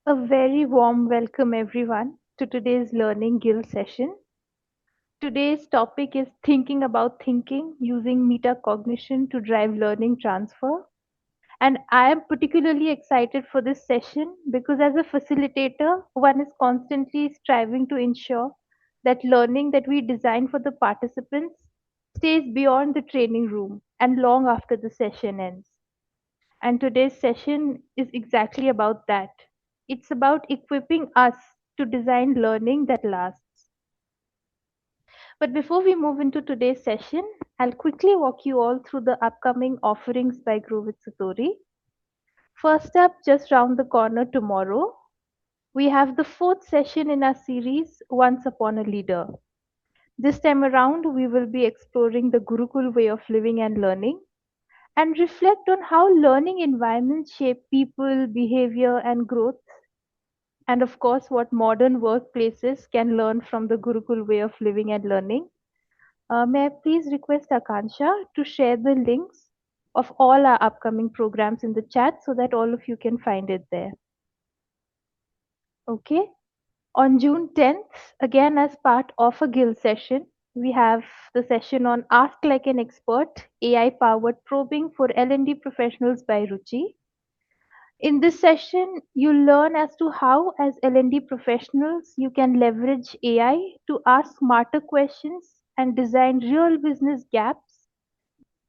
A very warm welcome, everyone, to today's Learning Guild session. Today's topic is thinking about thinking using metacognition to drive learning transfer. And I am particularly excited for this session because, as a facilitator, one is constantly striving to ensure that learning that we design for the participants stays beyond the training room and long after the session ends. And today's session is exactly about that. It's about equipping us to design learning that lasts. But before we move into today's session, I'll quickly walk you all through the upcoming offerings by Grow with Satori. First up, just round the corner tomorrow, we have the fourth session in our series, Once Upon a Leader. This time around, we will be exploring the Gurukul way of living and learning and reflect on how learning environments shape people, behavior, and growth, and of course, what modern workplaces can learn from the Gurukul way of living and learning. May I please request Akansha to share the links of all our upcoming programs in the chat so that all of you can find it there. Okay. On June 10th, again as part of a guild session, we have the session on Ask Like an Expert, AI powered probing for L&D professionals by Ruchi. In this session, you'll learn as to how, as L&D professionals, you can leverage AI to ask smarter questions and design real business gaps,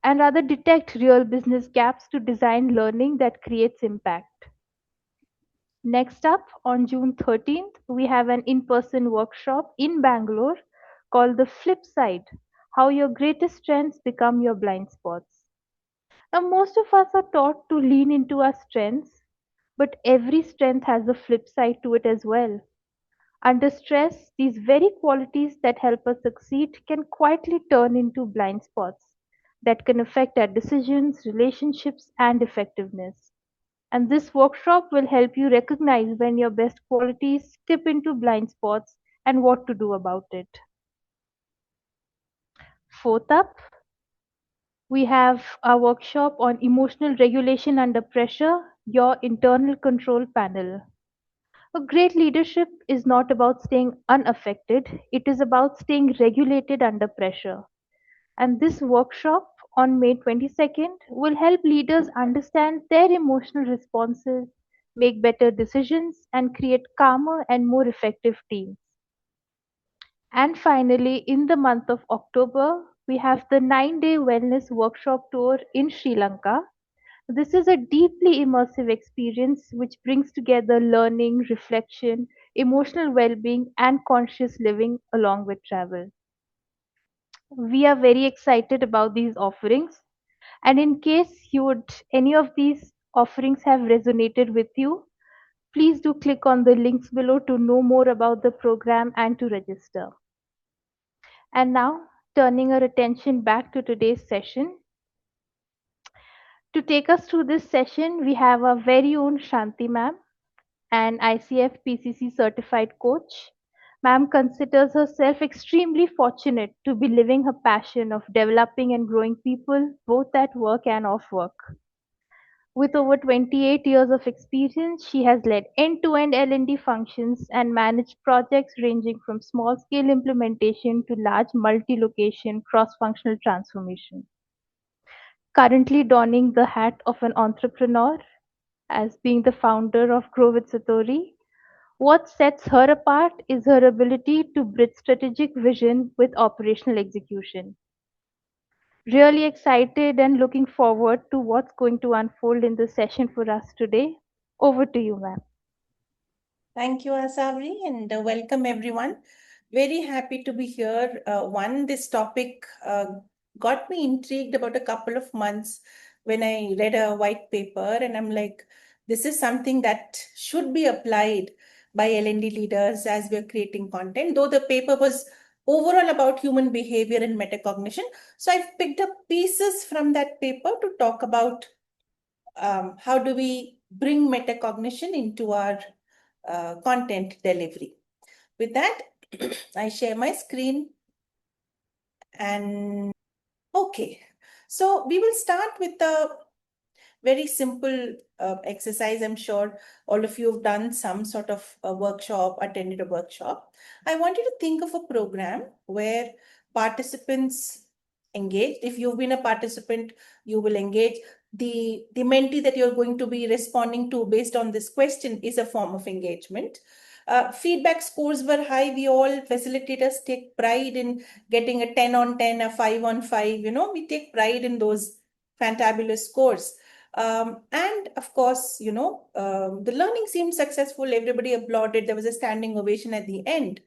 and rather detect real business gaps to design learning that creates impact. Next up, on June 13th, we have an in person workshop in Bangalore called The Flip Side: How Your Greatest Strengths Become Your Blind Spots. Now, most of us are taught to lean into our strengths, but every strength has a flip side to it as well. Under stress, these very qualities that help us succeed can quietly turn into blind spots that can affect our decisions, relationships, and effectiveness. And this workshop will help you recognize when your best qualities tip into blind spots and what to do about it. Fourth up, we have our workshop on emotional regulation under pressure, your internal control panel. A great leadership is not about staying unaffected, it is about staying regulated under pressure. And this workshop on May 22nd will help leaders understand their emotional responses, make better decisions, and create calmer and more effective teams. And finally, in the month of October, we have the 9-day wellness workshop tour in Sri Lanka. This is a deeply immersive experience which brings together learning, reflection, emotional well being, and conscious living along with travel. We are very excited about these offerings. And in case any of these offerings have resonated with you, please do click on the links below to know more about the program and to register. And now, turning our attention back to today's session. To take us through this session, we have our very own Shanti ma'am, an ICF PCC certified coach. Ma'am considers herself extremely fortunate to be living her passion of developing and growing people both at work and off work. With over 28 years of experience, she has led end-to-end L&D functions and managed projects ranging from small-scale implementation to large multi-location cross-functional transformation. Currently donning the hat of an entrepreneur as being the founder of Grow with Satori, what sets her apart is her ability to bridge strategic vision with operational execution. Really excited and looking forward to what's going to unfold in the session for us today. Over to you, ma'am. Thank you, Asavri, and welcome everyone. Very happy to be here. This topic got me intrigued about a couple of months when I read a white paper, and I'm like, this is something that should be applied by L&D leaders as we're creating content. Though the paper was overall about human behavior and metacognition, so I've picked up pieces from that paper to talk about how do we bring metacognition into our content delivery. With that, I share my screen and okay. So we will start with the Very simple exercise. I'm sure all of you have done some sort of a workshop, attended a workshop. I want you to think of a program where participants engage. If you've been a participant, you will engage. The mentee that you're going to be responding to based on this question is a form of engagement. Feedback scores were high. We all facilitators take pride in getting a 10 on 10, a 5 on 5. We take pride in those fantabulous scores. And of course, the learning seemed successful. Everybody applauded. There was a standing ovation at the end.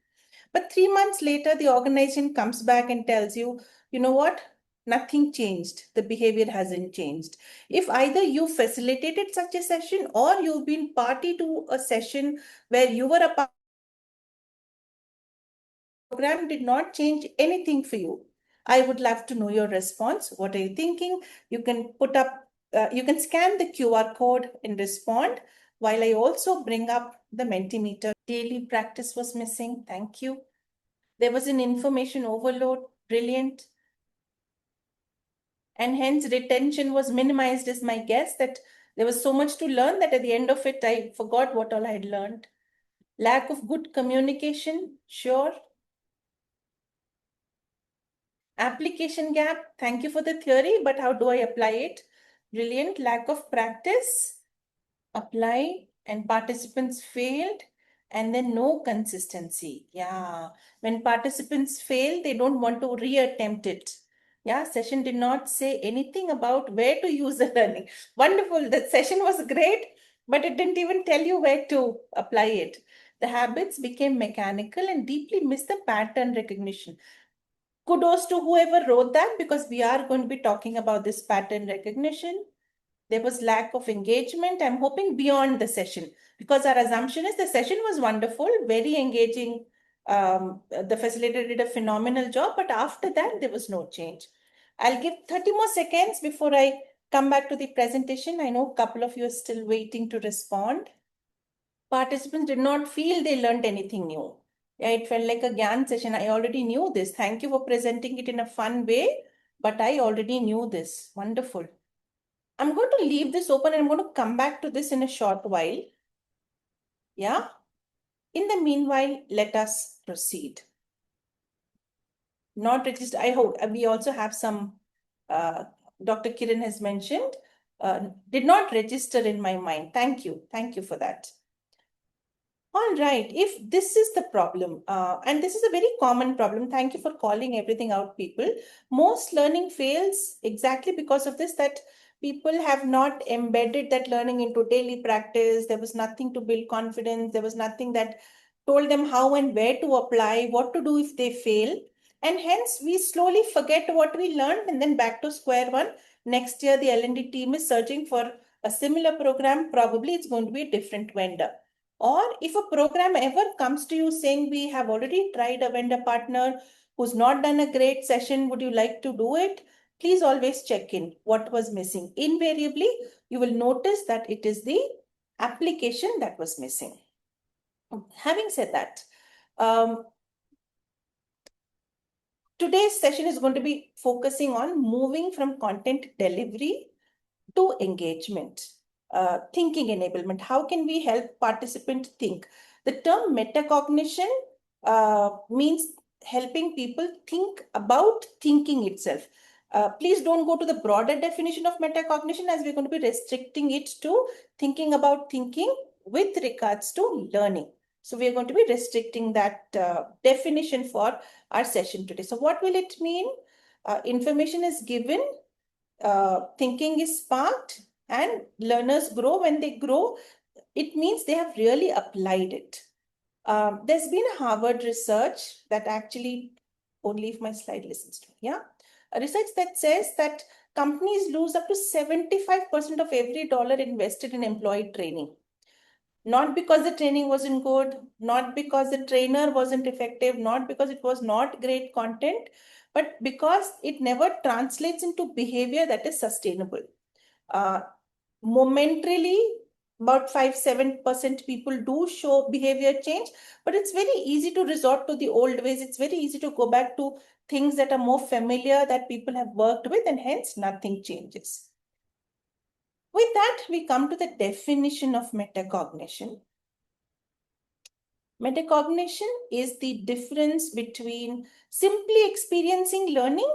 But 3 months later, the organization comes back and tells you, you know what? Nothing changed. The behavior hasn't changed. If either you facilitated such a session or you've been party to a session where you were a part, program did not change anything for you. I would love to know your response. What are you thinking? You can you can scan the QR code and respond while I also bring up the Mentimeter. Daily practice was missing. Thank you. There was an information overload. Brilliant. And hence retention was minimized is my guess, that there was so much to learn that at the end of it, I forgot what all I had learned. Lack of good communication. Sure. Application gap. Thank you for the theory, but how do I apply it? Brilliant. Lack of practice. Apply, and participants failed, and then no consistency. Yeah. When participants fail, they don't want to reattempt it. Yeah. Session did not say anything about where to use the learning. Wonderful. The session was great, but it didn't even tell you where to apply it. The habits became mechanical and deeply missed the pattern recognition. Kudos to whoever wrote that, because we are going to be talking about this pattern recognition. There was lack of engagement. I'm hoping beyond the session, because our assumption is the session was wonderful, very engaging. The facilitator did a phenomenal job, but after that, there was no change. I'll give 30 more seconds before I come back to the presentation. I know a couple of you are still waiting to respond. Participants did not feel they learned anything new. Yeah, it felt like a GAN session. I already knew this. Thank you for presenting it in a fun way, but I already knew this. Wonderful. I'm going to leave this open and I'm going to come back to this in a short while. Yeah. In the meanwhile, let us proceed. Not register. I hope we also have some, Dr. Kiran has mentioned, did not register in my mind. Thank you. Thank you for that. All right, if this is the problem, and this is a very common problem, thank you for calling everything out, people. Most learning fails exactly because of this, that people have not embedded that learning into daily practice. There was nothing to build confidence. There was nothing that told them how and where to apply, what to do if they fail. And hence, we slowly forget what we learned and then back to square one. Next year, the L&D team is searching for a similar program. Probably it's going to be a different vendor. Or if a program ever comes to you saying, we have already tried a vendor partner who's not done a great session, would you like to do it? Please always check in what was missing. Invariably, you will notice that it is the application that was missing. Having said that, today's session is going to be focusing on moving from content delivery to engagement. Thinking enablement. How can we help participants think? The term metacognition means helping people think about thinking itself. Please don't go to the broader definition of metacognition, as we're going to be restricting it to thinking about thinking with regards to learning. So we're going to be restricting that definition for our session today. So what will it mean? Information is given, thinking is sparked, and learners grow. When they grow, it means they have really applied it. There's been a Harvard research that actually, only if my slide listens to me, yeah, a research that says that companies lose up to 75% of every dollar invested in employee training. Not because the training wasn't good, not because the trainer wasn't effective, not because it was not great content, but because it never translates into behavior that is sustainable. Momentarily, about 5-7% people do show behavior change, but it's very easy to resort to the old ways. It's very easy to go back to things that are more familiar, that people have worked with, and hence nothing changes. With that, we come to the definition of metacognition. Metacognition is the difference between simply experiencing learning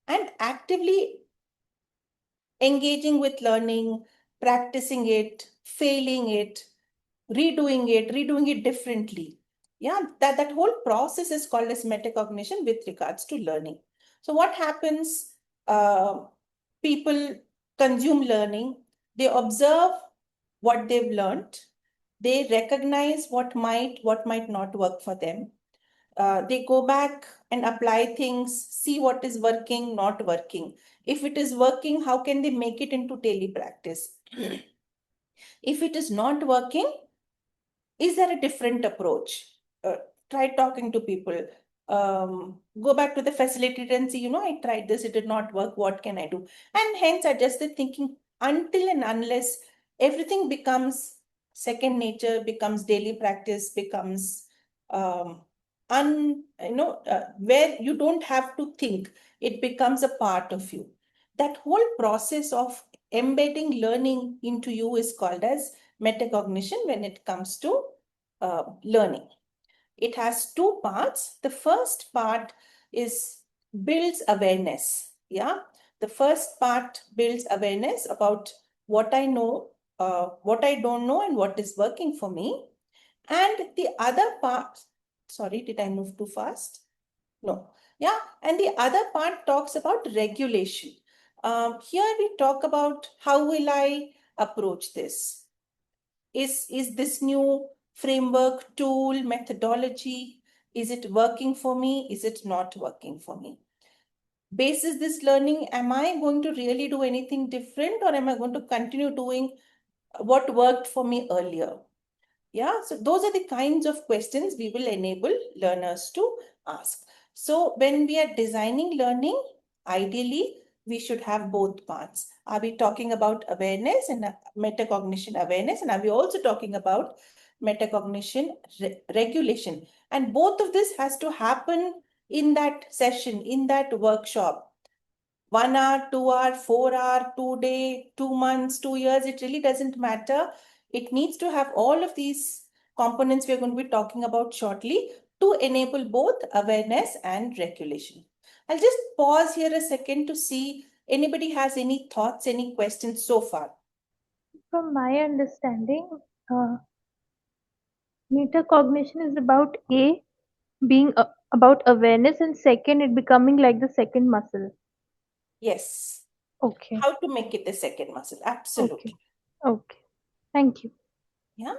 and actively engaging with learning, practicing it, failing it, redoing it differently. Yeah, that whole process is called as metacognition with regards to learning. So what happens? People consume learning, they observe what they've learned, they recognize what might not work for them. They go back and apply things, see what is working, not working. If it is working, how can they make it into daily practice? If it is not working, is there a different approach? Try talking to people. Go back to the facilitator and see, I tried this, it did not work. What can I do? And hence adjust the thinking until and unless everything becomes second nature, becomes daily practice, becomes where you don't have to think, it becomes a part of you. That whole process of embedding learning into you is called as metacognition when it comes to learning. It has two parts. The first part is builds awareness. Yeah, the first part builds awareness about what I know, what I don't know, and what is working for me. And the other part, sorry, did I move too fast? No. Yeah, and the other part talks about regulation. Here we talk about how will I approach this? Is this new framework, tool, methodology, is it working for me? Is it not working for me? Basis this learning, am I going to really do anything different, or am I going to continue doing what worked for me earlier? Yeah, so those are the kinds of questions we will enable learners to ask. So when we are designing learning, ideally, we should have both parts. Are we talking about awareness and metacognition awareness? And are we also talking about metacognition regulation? And both of this has to happen in that session, in that workshop. 1 hour, 2 hour, 4 hour, 2 day, 2 months, 2 years, it really doesn't matter. It needs to have all of these components we are going to be talking about shortly to enable both awareness and regulation. I'll just pause here a second to see anybody has any thoughts, any questions so far. From my understanding, uh, metacognition is about A, being about awareness, and second, it becoming like the second muscle. Yes. Okay, How to make it the second muscle? okay, Absolutely. okay. Thank you. Yeah.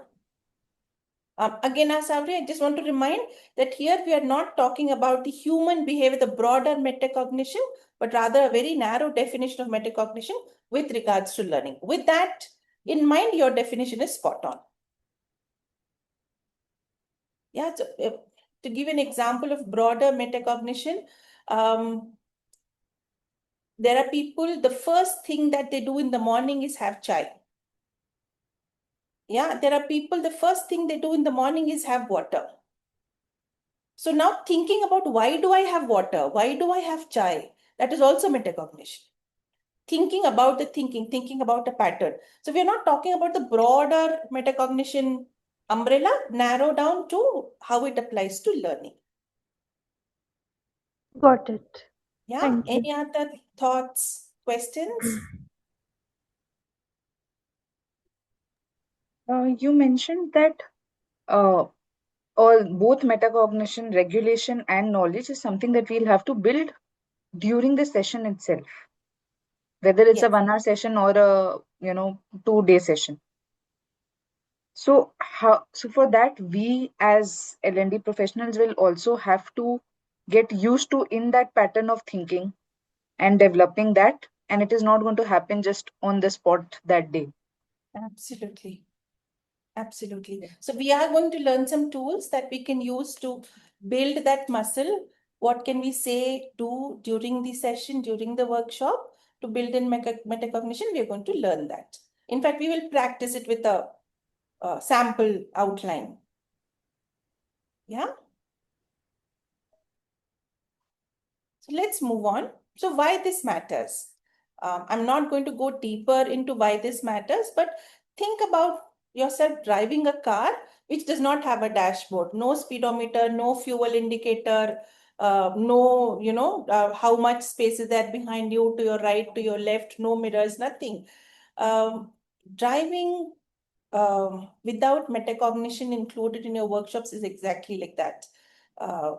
Again, Asavri, I just want to remind that here we are not talking about the human behavior, the broader metacognition, but rather a very narrow definition of metacognition with regards to learning. With that in mind, your definition is spot on. Yeah, so, to give an example of broader metacognition, there are people, the first thing that they do in the morning is have chai. Yeah, there are people, the first thing they do in the morning is have water. So now thinking about why do I have water? Why do I have chai? That is also metacognition. Thinking about the thinking about a pattern. So we are not talking about the broader metacognition umbrella, narrow down to how it applies to learning. Got it. Yeah, Thank you. any other thoughts, questions? You mentioned that uh, all both metacognition, regulation, and knowledge is something that we'll have to build during the session itself, whether it's Yes, a 1 hour session or a 2 day session. So so for that, we as L&D professionals will also have to get used to in that pattern of thinking and developing that, and it is not going to happen just on the spot that day. absolutely. Absolutely. So we are going to learn some tools that we can use to build that muscle. What can we say, do during the session, during the workshop to build in metacognition? We are going to learn that. In fact, we will practice it with a sample outline. Yeah. So let's move on. So why this matters? I'm not going to go deeper into why this matters, but think about yourself driving a car which does not have a dashboard, no speedometer, no fuel indicator, no, how much space is there behind you, to your right, to your left, no mirrors, nothing. Driving without metacognition included in your workshops is exactly like that,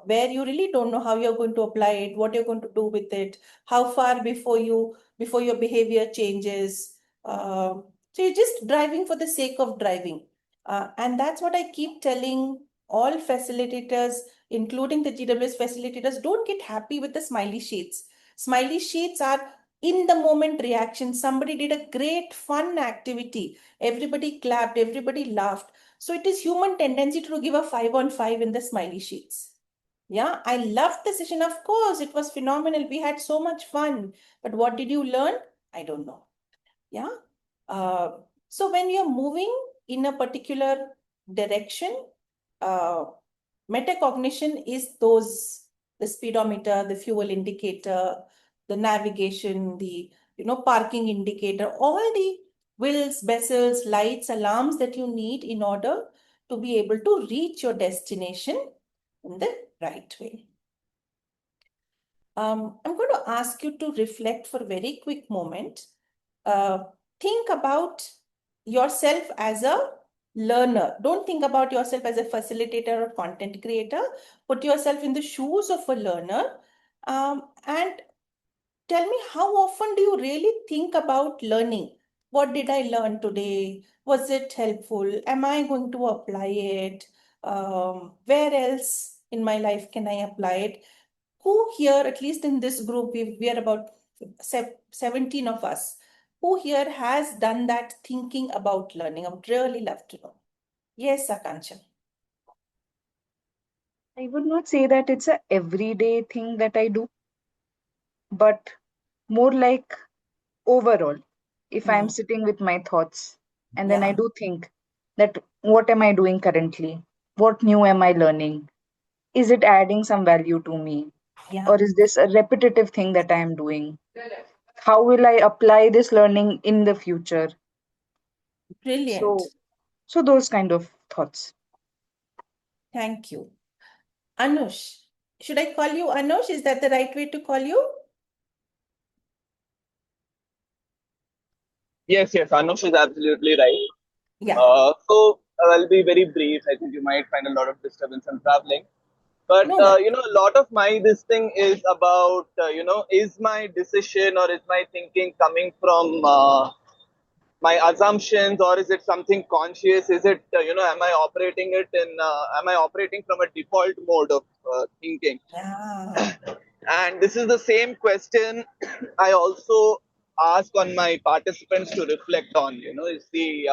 where you really don't know how you're going to apply it, what you're going to do with it, how far before your behavior changes. So you're just driving for the sake of driving. And that's what I keep telling all facilitators, including the GWS facilitators. Don't get happy with the smiley sheets. Smiley sheets are in the moment reaction. Somebody did a great fun activity. Everybody clapped, everybody laughed. So it is human tendency to give a 5 on 5 in the smiley sheets. Yeah, I loved the session. Of course, it was phenomenal. We had so much fun. But what did you learn? I don't know. Yeah. So when you're moving in a particular direction, metacognition is the speedometer, the fuel indicator, the navigation, the parking indicator, all the wheels, bezels, lights, alarms that you need in order to be able to reach your destination in the right way. I'm going to ask you to reflect for a very quick moment. Think about yourself as a learner. Don't think about yourself as a facilitator or content creator. Put yourself in the shoes of a learner, and tell me, how often do you really think about learning? What did I learn today? Was it helpful? Am I going to apply it? Where else in my life can I apply it? Who here, at least in this group, we are about 17 of us, who here has done that thinking about learning? I would really love to know. Yes, Akansha. I would not say that it's a everyday thing that I do, but more like overall, if I'm sitting with my thoughts and then I Yeah, do think that what am I doing currently? What new am I learning? Is it adding some value to me? yeah, Or is this a repetitive thing that I am doing? How will I apply this learning in the future? brilliant. So, so those kind of thoughts. Thank you. Anush, should I call you Anush? Is that the right way to call you? Yes, yes, Anush is absolutely right. Yeah, I'll be very brief. I think you might find a lot of disturbance and traveling. But no worries. a lot of my this thing is about is my decision or is my thinking coming from my assumptions, or is it something conscious? Is it am I operating it in am I operating from a default mode of thinking? Yeah, And this is the same question I also ask on my participants to reflect on. Is the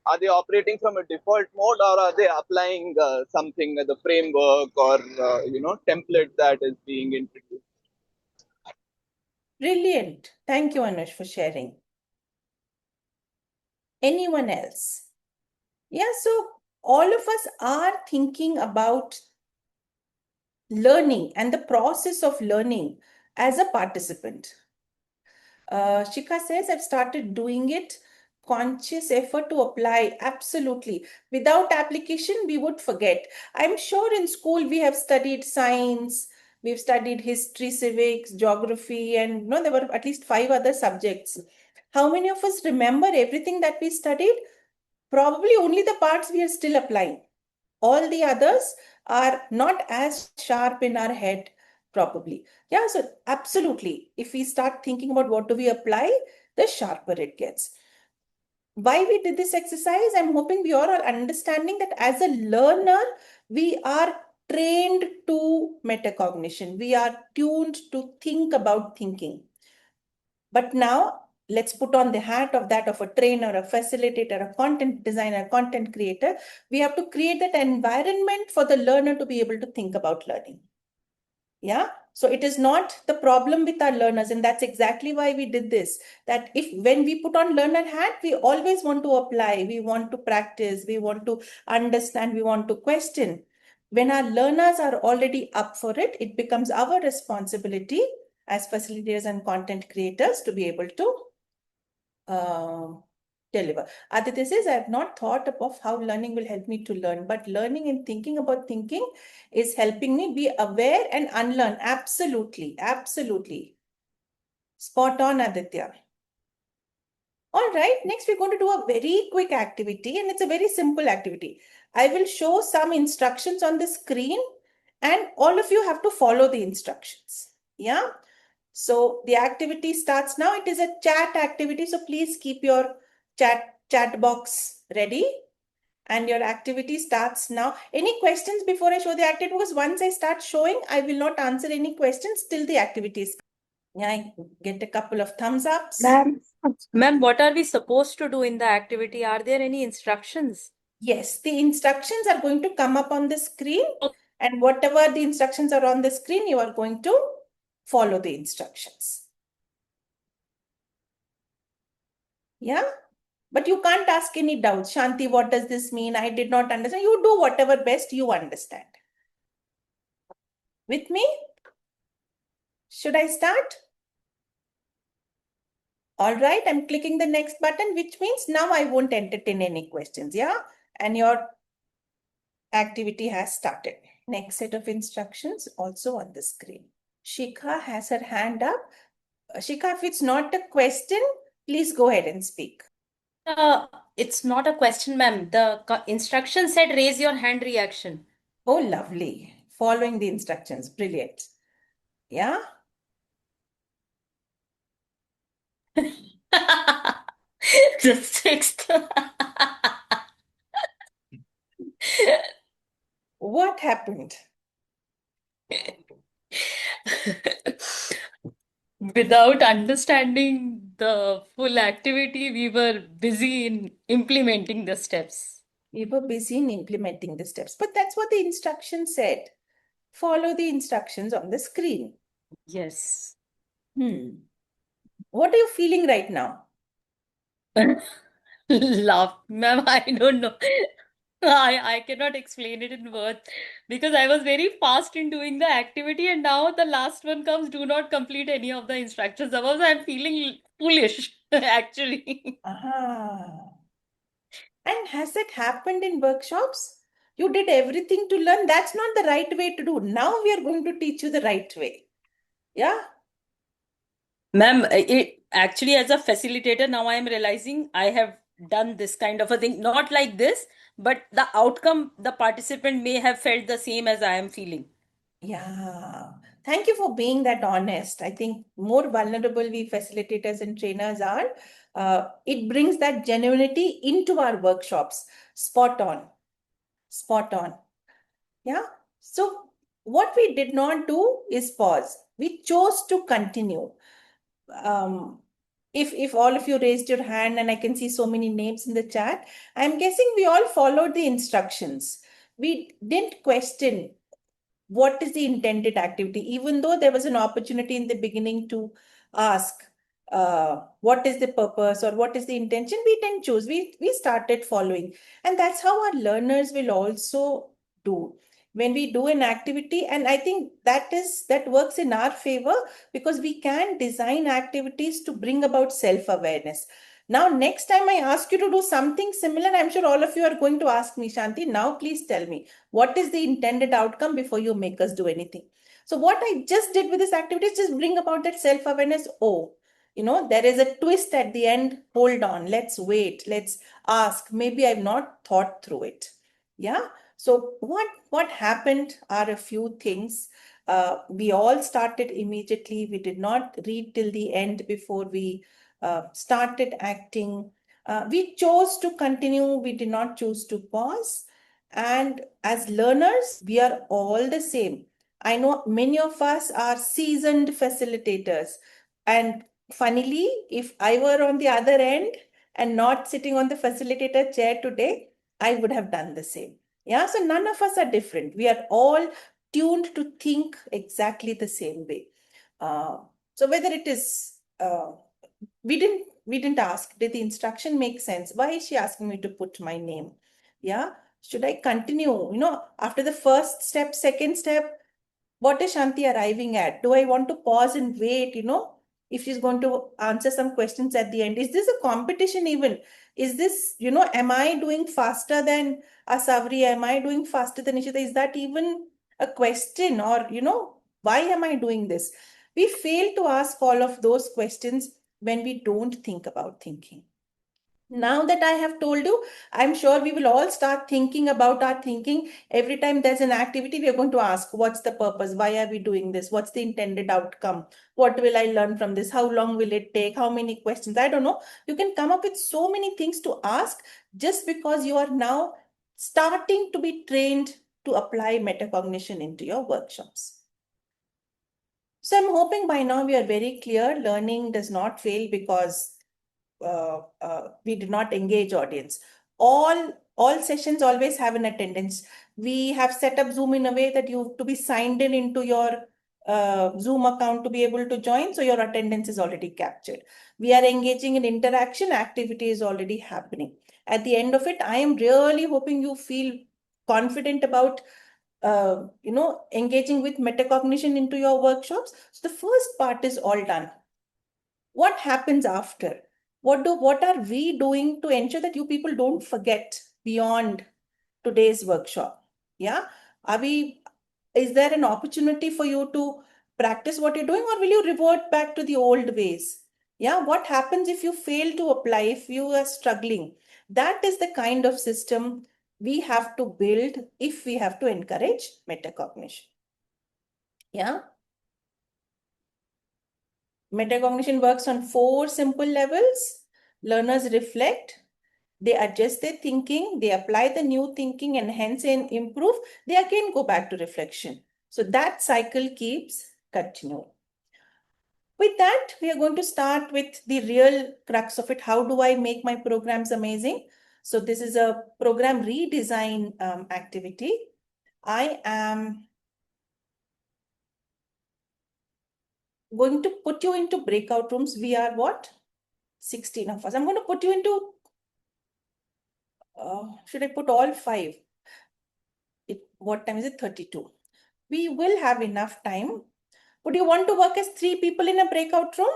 are they operating from a default mode, or are they applying something as a framework or template that is being introduced? brilliant. Thank you, Anush, for sharing. Anyone else? Yeah, so all of us are thinking about learning and the process of learning as a participant. Shika says, I've started doing it. Conscious effort to apply. Absolutely. Without application, we would forget. I'm sure in school we have studied science, we've studied history, civics, geography, and no, there were at least 5 other subjects. How many of us remember everything that we studied? Probably only the parts we are still applying. All the others are not as sharp in our head, probably. Yeah, so absolutely. If we start thinking about what do we apply, the sharper it gets. Why we did this exercise, I'm hoping we all are understanding that as a learner, we are trained to metacognition. We are tuned to think about thinking. But now let's put on the hat of that of a trainer, a facilitator, a content designer, content creator. We have to create that environment for the learner to be able to think about learning. Yeah. So it is not the problem with our learners. And that's exactly why we did this. That if when we put on learner hat, we always want to apply, we want to practice, we want to understand, we want to question. When our learners are already up for it, it becomes our responsibility as facilitators and content creators to be able to deliver. Aditya says, I have not thought of how learning will help me to learn, but learning and thinking about thinking is helping me be aware and unlearn. Absolutely, absolutely. Spot on, Aditya. All right, next we're going to do a very quick activity, and it's a very simple activity. I will show some instructions on the screen, and all of you have to follow the instructions. Yeah. So the activity starts now. It is a chat activity, so please keep your chat box ready. And your activity starts now. Any questions before I show the activity? Because once I start showing, I will not answer any questions till the activity is. Yeah, I get a couple of thumbs ups. Ma'am, what are we supposed to do in the activity? Are there any instructions? Yes, the instructions are going to come up on the screen, and whatever the instructions are on the screen, you are going to follow the instructions. Yeah, but you can't ask any doubts. Shanti, what does this mean? I did not understand. You do whatever best you understand. With me? Should I start? All right, I'm clicking the next button, which means now I won't entertain any questions. Yeah, and your activity has started. Next set of instructions also on the screen. Shikha has her hand up. Shikha, if it's not a question, please go ahead and speak. It's not a question, ma'am. The instruction said raise your hand reaction. Oh, lovely. Following the instructions. Brilliant. Yeah. The sixth. What happened? Without understanding the full activity, we were busy in implementing the steps. We were busy in implementing the steps, but that's what the instruction said. Follow the instructions on the screen. Yes. What are you feeling right now? Laugh, ma'am. I don't know. I cannot explain it in words because I was very fast in doing the activity, and now the last one comes, do not complete any of the instructions. Otherwise, I'm feeling foolish, actually. Aha. And has that happened in workshops? You did everything to learn. That's not the right way to do. Now we are going to teach you the right way. Yeah. Ma'am, it actually, as a facilitator, now I am realizing I have done this kind of a thing, not like this, but the outcome, the participant may have felt the same as I am feeling. Yeah. Thank you for being that honest. I think more vulnerable we facilitators and trainers are, it brings that genuinity into our workshops. Spot on. Spot on. Yeah. So what we did not do is pause. We chose to continue. If all of you raised your hand and I can see so many names in the chat, I'm guessing we all followed the instructions. We didn't question what is the intended activity, even though there was an opportunity in the beginning to ask what is the purpose or what is the intention. We didn't choose. We started following, and that's how our learners will also do when we do an activity. And I think that works in our favor because we can design activities to bring about self-awareness. Now, next time I ask you to do something similar, I'm sure all of you are going to ask me, Shanti, now please tell me, what is the intended outcome before you make us do anything? So what I just did with this activity is just bring about that self-awareness. Oh, there is a twist at the end. Hold on, let's wait, let's ask. Maybe I've not thought through it. Yeah. So what happened are a few things. We all started immediately. We did not read till the end before we started acting. We chose to continue. We did not choose to pause. And as learners, we are all the same. I know many of us are seasoned facilitators. And funnily, if I were on the other end and not sitting on the facilitator chair today, I would have done the same. Yeah, so none of us are different. We are all tuned to think exactly the same way. So whether it is, we didn't ask, did the instruction make sense? Why is she asking me to put my name? Yeah, should I continue? After the first step, second step, What is Shanti arriving at? Do I want to pause and wait, if she's going to answer some questions at the end? Is this a competition even? Is this, am I doing faster than Asavri? Am I doing faster than Ishita? Is that even a question? Or, why am I doing this? We fail to ask all of those questions when we don't think about thinking. Now that I have told you, I'm sure we will all start thinking about our thinking. Every time there's an activity, we are going to ask, what's the purpose? Why are we doing this? What's the intended outcome? What will I learn from this? How long will it take? How many questions? I don't know. You can come up with so many things to ask just because you are now starting to be trained to apply metacognition into your workshops. So I'm hoping by now we are very clear. Learning does not fail because we do not engage audience. All sessions always have an attendance. We have set up Zoom in a way that you have to be signed in into your Zoom account to be able to join. So your attendance is already captured. We are engaging in interaction. Activity is already happening. At the end of it, I am really hoping you feel confident about engaging with metacognition into your workshops. So the first part is all done. What happens after? What are we doing to ensure that you people don't forget beyond today's workshop? Yeah. Is there an opportunity for you to practice what you're doing, or will you revert back to the old ways? Yeah. What happens if you fail to apply, if you are struggling? That is the kind of system we have to build if we have to encourage metacognition. Yeah. Metacognition works on 4 simple levels. Learners reflect, they adjust their thinking, they apply the new thinking, and hence improve. They again go back to reflection. So that cycle keeps continuing. With that, we are going to start with the real crux of it. How do I make my programs amazing? So this is a program redesign activity. I am going to put you into breakout rooms. We are what? 16 of us. I'm going to put you into, should I put all 5? What time is it? 32. We will have enough time. Would you want to work as 3 people in a breakout room?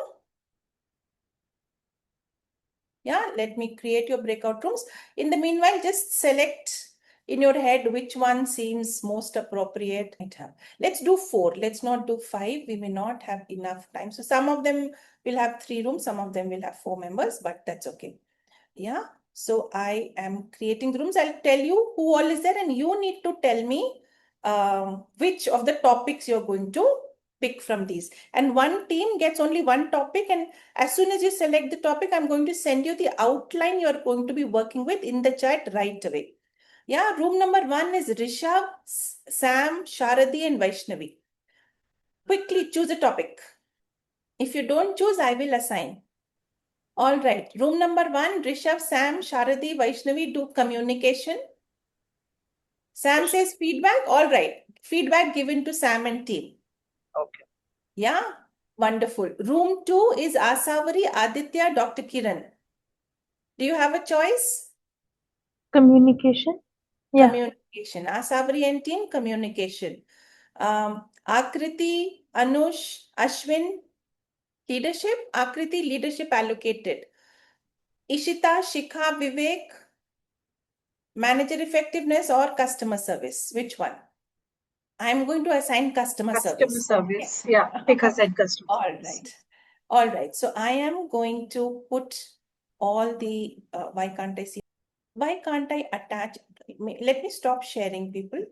Yeah, let me create your breakout rooms. In the meanwhile, just select in your head which one seems most appropriate. Let's do 4. Let's not do 5. We may not have enough time. So some of them will have 3 rooms. Some of them will have 4 members, but that's okay. Yeah. So I am creating the rooms. I'll tell you who all is there, and you need to tell me which of the topics you're going to pick from these. And one team gets only one topic, and as soon as you select the topic, I'm going to send you the outline you're going to be working with in the chat right away. Yeah, room number 1 is Rishabh, Sam, Sharadi, and Vaishnavi. Quickly choose a topic. If you don't choose, I will assign. All right, room number 1, Rishabh, Sam, Sharadi, Vaishnavi do communication. Sam says feedback. All right, feedback given to Sam and team. Okay. Yeah, wonderful. Room 2 is Asavari, Aditya, Dr. Kiran. Do you have a choice? Communication. Yeah. Communication. Asavari and team, communication. Akriti, Anush, Ashwin, leadership. Akriti, leadership allocated. Ishita, Shikha, Vivek, manager effectiveness or customer service? Which one? I'm going to assign customer service. Service. Yeah, pick us at customer All service. right. All right. So I am going to put all the, why can't I see? Why can't I attach? Let me stop sharing, people.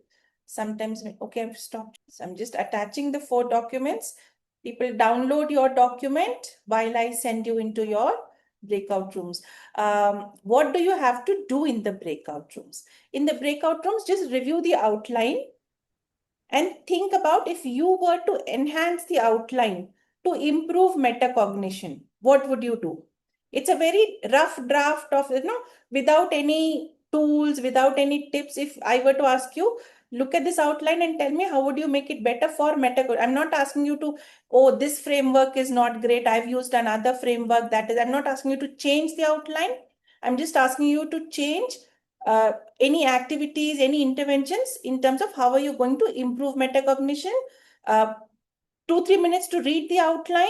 Sometimes, okay, I've stopped. So I'm just attaching the 4 documents. People download your document while I send you into your breakout rooms. What do you have to do in the breakout rooms? In the breakout rooms, just review the outline and think about if you were to enhance the outline to improve metacognition, what would you do? It's a very rough draft of, without any tools, without any tips. If I were to ask you, look at this outline and tell me how would you make it better for metacognition. I'm not asking you to, oh, this framework is not great, I've used another framework that is. I'm not asking you to change the outline. I'm just asking you to change any activities, any interventions in terms of how are you going to improve metacognition 2-3 minutes to read the outline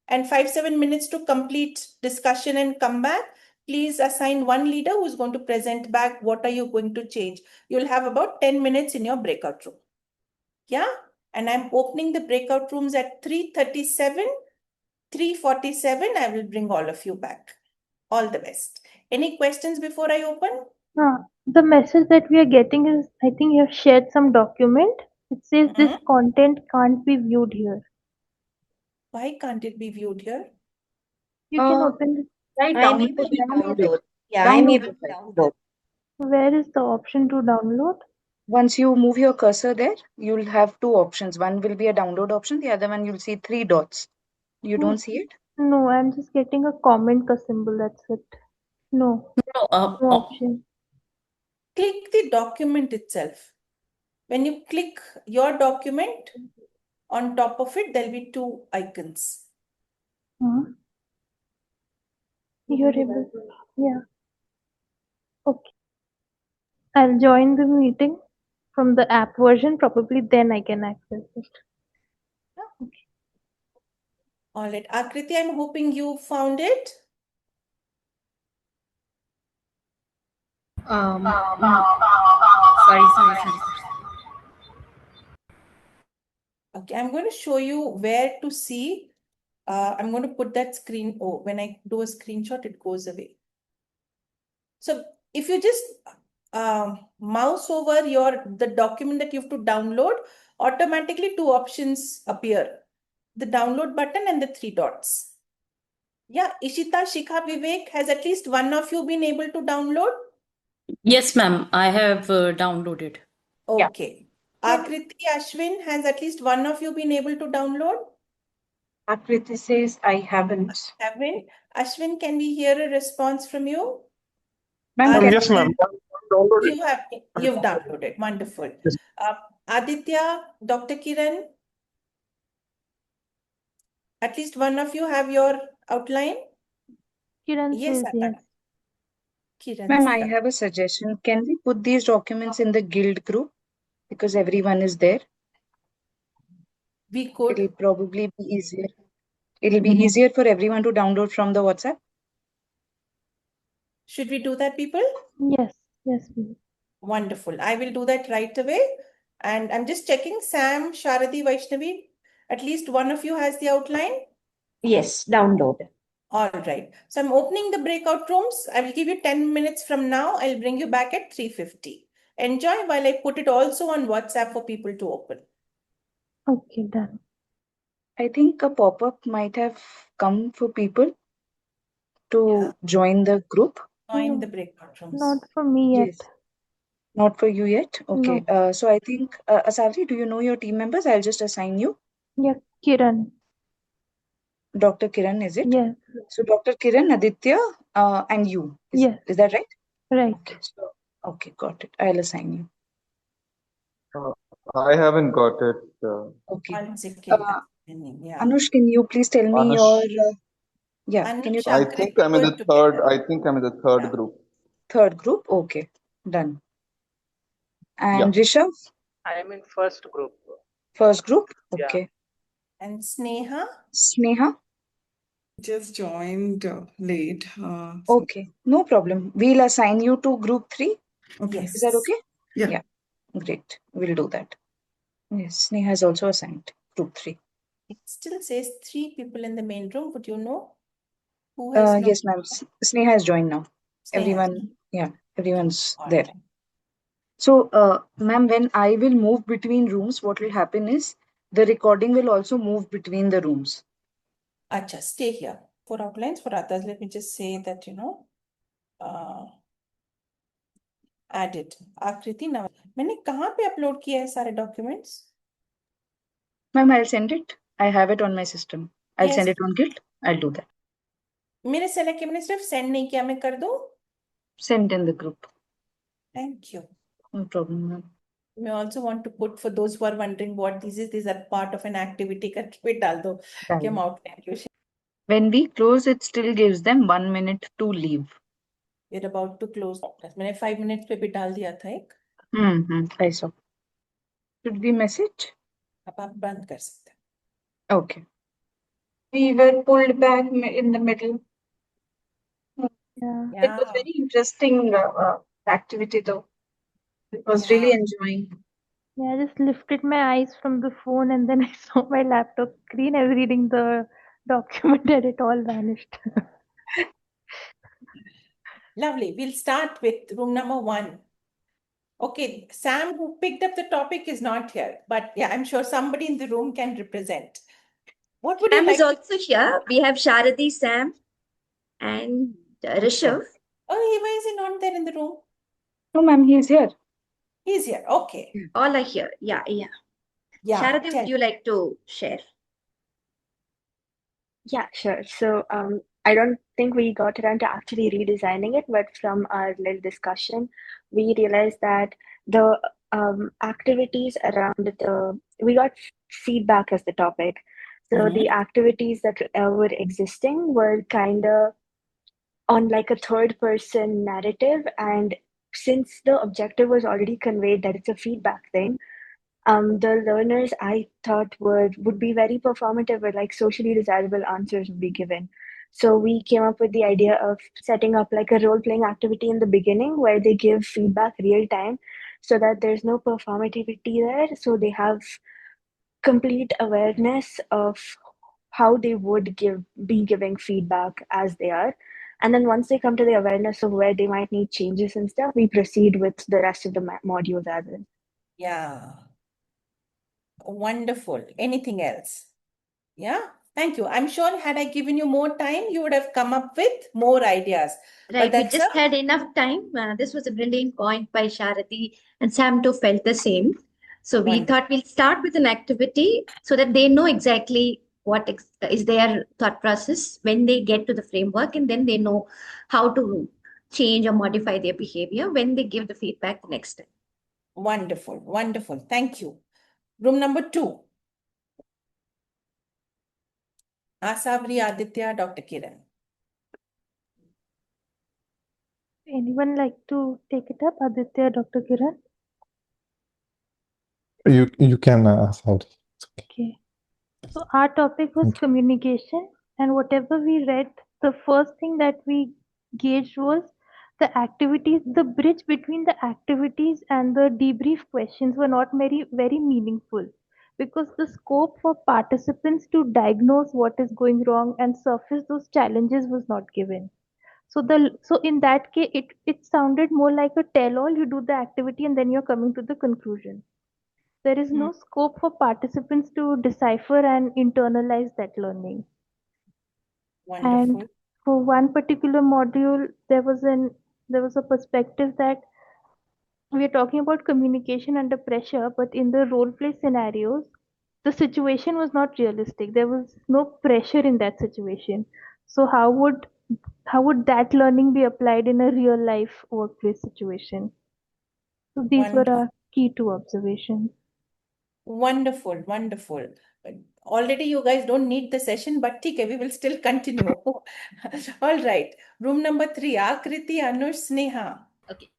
and 5-7 minutes to complete discussion and come back. Please assign one leader who's going to present back what are you going to change. You'll have about 10 minutes in your breakout room. Yeah, and I'm opening the breakout rooms at 3:37, 3:47. I will bring all of you back. All the best. Any questions before I open? The message that we are getting is, I think you have shared some document. It says this content can't be viewed here. Why can't it be viewed here? You can open it. Try I'm able to download it. download. Yeah, I'm Download able the to file. download. Where is the option to download? Once you move your cursor there, you'll have two options. One will be a download option. The other one you'll see three dots. You don't see it? No, I'm just getting a comment ka symbol. That's it. No, No, no option. Click the document itself. When you click your document, on top of it, there'll be two icons. You're able. Yeah. Okay. I'll join the meeting from the app version. Probably then I can access it. Okay. All right, Akriti, I'm hoping you found it. sorry. Okay, I'm going to show you where to see. I'm going to put that screen. Oh, when I do a screenshot, it goes away. So if you just mouse over the document that you have to download, automatically two options appear. The download button and the three dots. Yeah, Ishita, Shikha, Vivek, has at least one of you been able to download? Yes, ma'am, I have downloaded. Okay. Akriti, Ashwin, has at least one of you been able to download? Akriti says, I haven't. Haven't? Ashwin, can we hear a response from you? Ma'am, can Yes, ma'am. You've downloaded. Wonderful. Yes. Aditya, Dr. Kiran, at least one of you have your outline? Kiran Yes, says yes. Kiran. Ma'am, I have a suggestion. Can we put these documents in the guild group? Because everyone is there. We could. It'll probably be easier. It'll be easier for everyone to download from the WhatsApp. Should we do that, people? Yes, yes, please. Wonderful. I will do that right away. And I'm just checking. Sam, Sharadi, Vaishnavi, at least one of you has the outline? Yes, download. All right. So I'm opening the breakout rooms. I will give you 10 minutes from now. I'll bring you back at 3:50. Enjoy while I put it also on WhatsApp for people to open. Okay, done. I think a pop-up might have come for people to join the group. Join the breakout rooms. Not for me yet. Yes. Not for you yet? Okay. So I think, Asavri, do you know your team members? I'll just assign you. Yeah, Kiran. Dr. Kiran, is it? Yes. So Dr. Kiran, Aditya, and you. Yes. Is that right? Right. Okay. So, okay, got it. I'll assign you. I haven't got it. Okay. One second. Yeah. Anush, can you please tell me your can you I think I'm in the third. I think I'm in the third group. third group? Okay, done. And Rishabh? I am in first group. First group? Okay. And Sneha? Sneha? Just joined late. Okay, no problem. We'll assign you to group 3. Okay. Is that okay? Yeah. Great. We'll do that. Yes, Sneha is also assigned group 3. It still says 3 people in the main room. Would you know who has Yes, ma'am. Sneha has joined now. Sneha. Everyone's there. So, ma'am, when I will move between rooms, what will happen is the recording will also move between the rooms. Acha, stay here. For outlines, for others, let me just say that, add it. Akriti, now, मैंने कहाँ पे upload किया है सारे documents? Ma'am, I'll send it. I have it on my system. I'll send Yes. it on Guild. I'll do that. मेरे select के मैंने सिर्फ send नहीं किया, मैं कर दूँ? Send in the group. Thank you. No problem, ma'am. I also want to put, for those who are wondering what these is, these are part of an activity. करके डाल दो कि हम outline क्यों share. When we close, it still gives them 1 minute to leave. We're about to close. मैंने 5 minutes पे भी डाल दिया था एक. I saw. Should we message? अब आप बंद कर सकते हैं. Okay. We were pulled back in the middle. Yeah. It was Yeah. very interesting activity though. It was Yeah. really enjoying. Yeah, I just lifted my eyes from the phone and then I saw my laptop screen. I was reading the document and it all vanished. Lovely. We'll start with room number 1. Okay, Sam, who picked up the topic, is not here, but yeah, I'm sure somebody in the room can represent. What would you Sam is like to? also here. We have Sharati, Sam, and Rishabh. Oh, why is he not there in the room? No, ma'am, he is here. He's here. Okay. All are here. Yeah. Yeah. Sharati, tell- would you like to share? Yeah, sure. So, I don't think we got around to actually redesigning it, but from our little discussion, we realized that the activities around we got feedback as the topic. So the activities that were existing were kind of on like a third person narrative, and since the objective was already conveyed that it's a feedback thing, the learners I thought would be very performative, or like socially desirable answers would be given. So we came up with the idea of setting up like a role-playing activity in the beginning where they give feedback real time so that there's no performativity there. So they have complete awareness of how they would be giving feedback as they are. And then once they come to the awareness of where they might need changes and stuff, we proceed with the rest of the modules as is. Yeah. Wonderful. Anything else? Yeah. Thank you. I'm sure had I given you more time, you would have come up with more ideas. Right, But we that's just had enough time. This was a brilliant point by Sharati, and Sam too felt the same. So we Wonderful. thought we'll start with an activity so that they know exactly what is their thought process when they get to the framework, and then they know how to change or modify their behavior when they give the feedback the next time. Wonderful. Wonderful. Thank you. Room number 2. Asavri, Aditya, Dr. Kiran. Anyone like to take it up? Aditya, Dr. Kiran? You can Saudi. Okay. So our topic was communication, and whatever we read, the first thing that we gauged was the activities, the bridge between the activities and the debrief questions were not very meaningful because the scope for participants to diagnose what is going wrong and surface those challenges was not given. So in that case it sounded more like a tell all. You do the activity and then you're coming to the conclusion. There is no scope for participants to decipher and internalize that learning. And Wonderful. for one particular module, there was a perspective that we are talking about communication under pressure, but in the role play scenarios, the situation was not realistic. There was no pressure in that situation. So how would that learning be applied in a real life workplace situation? So these were Wonderful. our key two observations. Wonderful. Wonderful. Already you guys don't need the session, but okay, we will still continue. All right. Room number 3, Akriti, Anush, Sneha. Okay.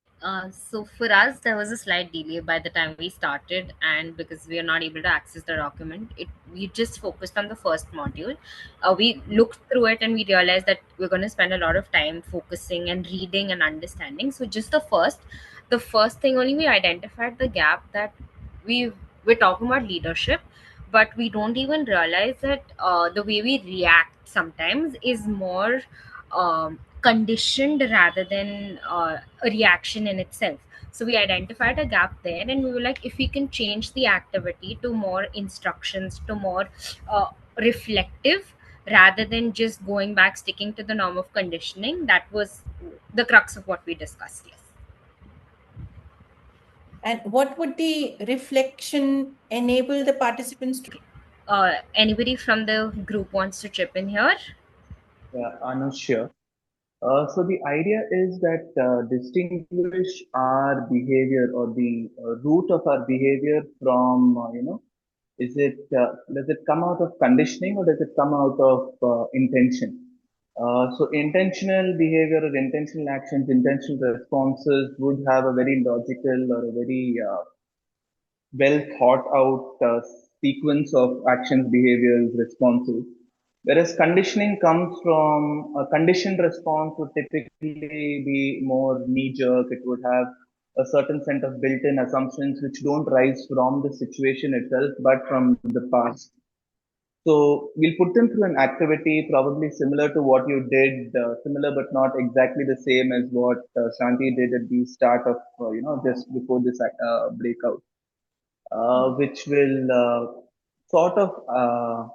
So for us, there was a slight delay by the time we started, and because we are not able to access the document, we just focused on the first module. We looked through it and we realized that we're going to spend a lot of time focusing and reading and understanding. So just the first thing only, we identified the gap that we're talking about leadership, but we don't even realize that the way we react sometimes is more conditioned rather than a reaction in itself. So we identified a gap there, and we were like, if we can change the activity to more instructions, to more reflective, rather than just going back sticking to the norm of conditioning. That was the crux of what we discussed. Yes. And what would the reflection enable the participants to? Anybody from the group wants to chip in here? Yeah, Anush here. So the idea is that distinguish our behavior or the root of our behavior from, does it come out of conditioning or does it come out of intention? So intentional behavior or intentional actions, intentional responses would have a very logical or a very well thought out sequence of actions, behaviors, responses. Whereas conditioning comes from a conditioned response would typically be more knee-jerk. It would have a certain set of built-in assumptions which don't rise from the situation itself, but from the past. So we'll put them through an activity probably similar to what you did, similar but not exactly the same as what Shanti did at the start of, just before this breakout, which will sort of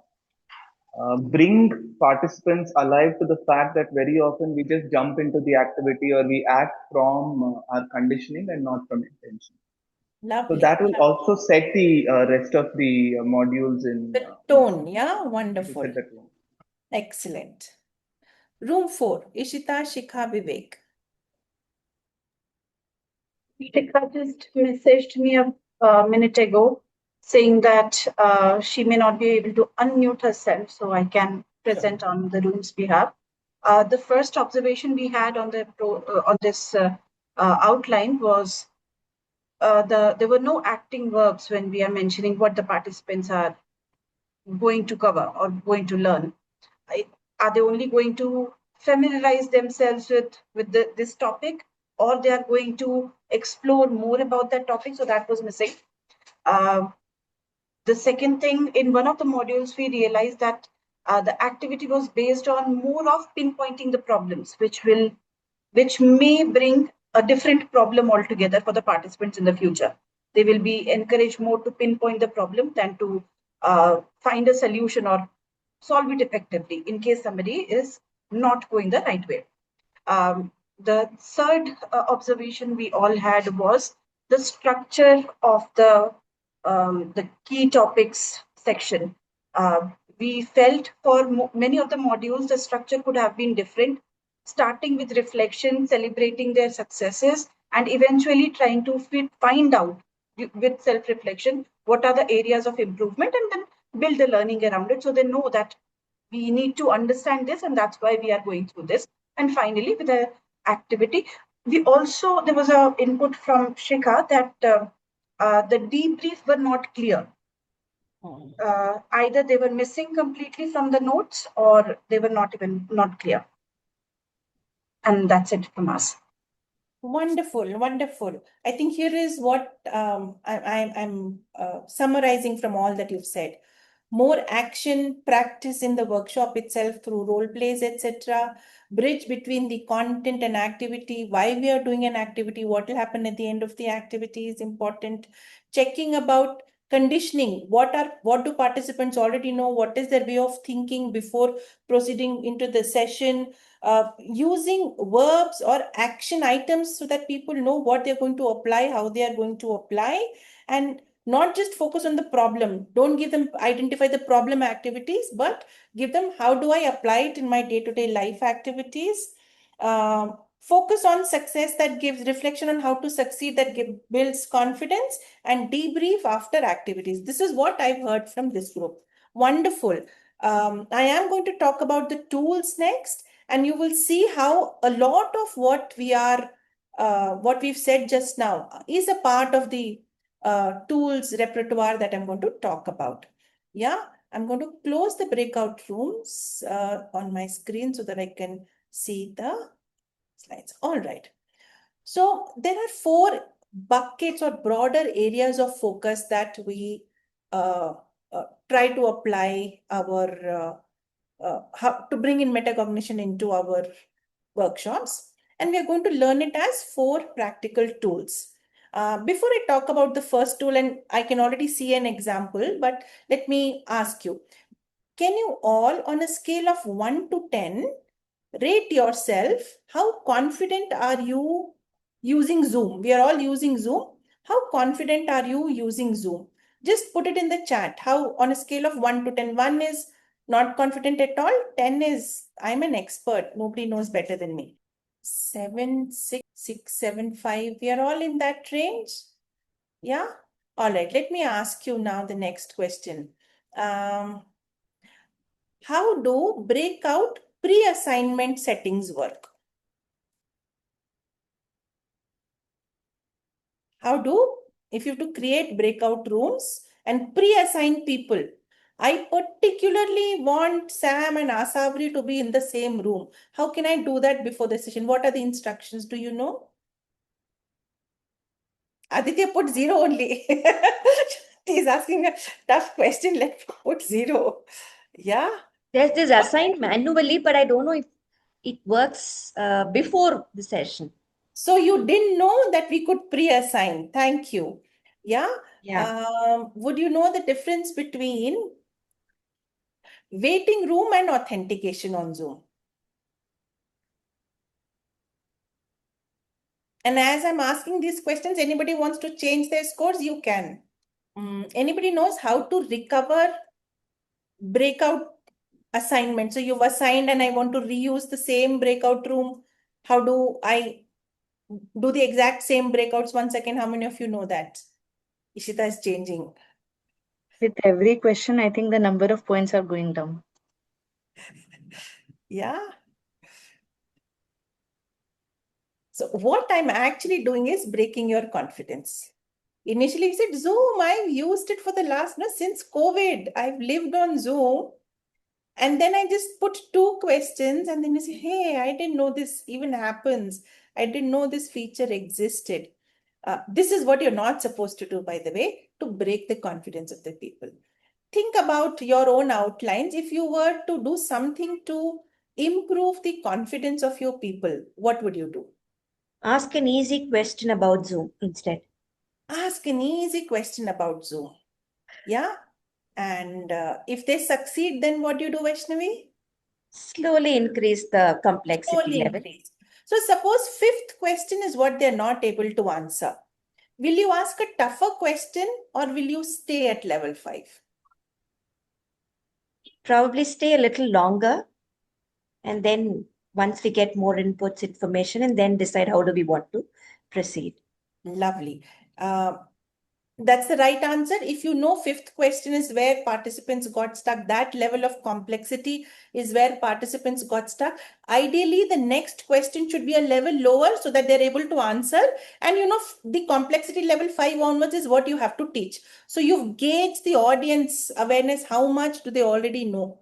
bring participants alive to the fact that very often we just jump into the activity or we act from our conditioning and not from intention. So Lovely. that will also set the rest of the modules in The tone, yeah, it will wonderful. set the tone. Excellent. Room 4, Ishita, Shikha, Vivek. Shikha just messaged me a minute ago saying that she may not be able to unmute herself, so I can present on the room's behalf. The first observation we had on this outline was there were no acting verbs when we are mentioning what the participants are going to cover or going to learn. Are they only going to familiarize themselves with this topic, or they are going to explore more about that topic? So that was missing. The second thing, in one of the modules, we realized that the activity was based on more of pinpointing the problems, which may bring a different problem altogether for the participants in the future. They will be encouraged more to pinpoint the problem than to find a solution or solve it effectively in case somebody is not going the right way. The third observation we all had was the structure of the key topics section. We felt for many of the modules, the structure could have been different, starting with reflection, celebrating their successes, and eventually trying to find out with self-reflection what are the areas of improvement, and then build the learning around it so they know that we need to understand this and that's why we are going through this. And finally, with the activity, there was an input from Shikha that the debrief were not clear. Either they were missing completely from the notes or they were not clear. And that's it from us. Wonderful, wonderful. I think here is what I'm summarizing from all that you've said. More action practice in the workshop itself through role plays, etc. Bridge between the content and activity, why we are doing an activity, what will happen at the end of the activity is important. Checking about conditioning, what do participants already know, what is their way of thinking before proceeding into the session. Using verbs or action items so that people know what they're going to apply, how they are going to apply, and not just focus on the problem. Don't give them identify the problem activities, but give them how do I apply it in my day-to-day life activities. Focus on success, that gives reflection on how to succeed, that builds confidence, and debrief after activities. This is what I've heard from this group. Wonderful. I am going to talk about the tools next, and you will see how a lot of what we've said just now is a part of the tools repertoire that I'm going to talk about. Yeah, I'm going to close the breakout rooms on my screen so that I can see the slides. All right. So there are 4 buckets or broader areas of focus that we try to apply our how to bring in metacognition into our workshops, and we are going to learn it as 4 practical tools. Before I talk about the first tool, and I can already see an example, but let me ask you, can you all on a scale of 1 to 10 rate yourself? How confident are you using Zoom? We are all using Zoom. How confident are you using Zoom? Just put it in the chat. How on a scale of 1 to 10, 1 is not confident at all. 10 is, I'm an expert. Nobody knows better than me. 7, 6, 6, 7, 5. We are all in that range. Yeah. All right. Let me ask you now the next question. How do breakout pre-assignment settings work? If you have to create breakout rooms, and pre-assign people. I particularly want Sam and Asavri to be in the same room. How can I do that before the session? What are the instructions? Do you know? Aditya put 0 only. He's asking a tough question. Let's put 0. Yeah. There's this assigned manually, but I don't know if it works before the session. So you didn't know that we could pre-assign. Thank you. Yeah. Yeah. Would you know the difference between waiting room and authentication on Zoom? And as I'm asking these questions, anybody wants to change their scores, you can. Anybody knows how to recover breakout assignment? So you've assigned and I want to reuse the same breakout room. How do I do the exact same breakouts? 1 second. How many of you know that? Ishita is changing. With every question, I think the number of points are going down. Yeah. So what I'm actually doing is breaking your confidence. Initially, he said, Zoom, I've used it for the last, since COVID. I've lived on Zoom. And then I just put 2 questions and then you say, hey, I didn't know this even happens. I didn't know this feature existed. This is what you're not supposed to do, by the way, to break the confidence of the people. Think about your own outlines. If you were to do something to improve the confidence of your people, what would you do? Ask an easy question about Zoom instead. Ask an easy question about Zoom. Yeah. And if they succeed, then what do you do, Vaishnavi? Slowly increase the complexity Slowly level. increase. So suppose 5th question is what they're not able to answer. Will you ask a tougher question or will you stay at level 5? Probably stay a little longer, and then once we get more inputs, information, and then decide how do we want to proceed. Lovely. That's the right answer. If you know 5th question is where participants got stuck, that level of complexity is where participants got stuck. Ideally, the next question should be a level lower so that they're able to answer. And the complexity level 5 onwards is what you have to teach. So you've gauged the audience awareness. How much do they already know?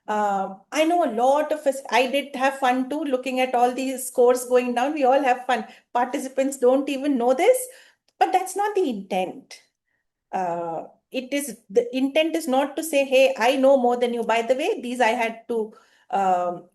I know a lot of us, I did have fun too, looking at all these scores going down. We all have fun. Participants don't even know this, but that's not the intent. The intent is not to say, hey, I know more than you. By the way, these I had to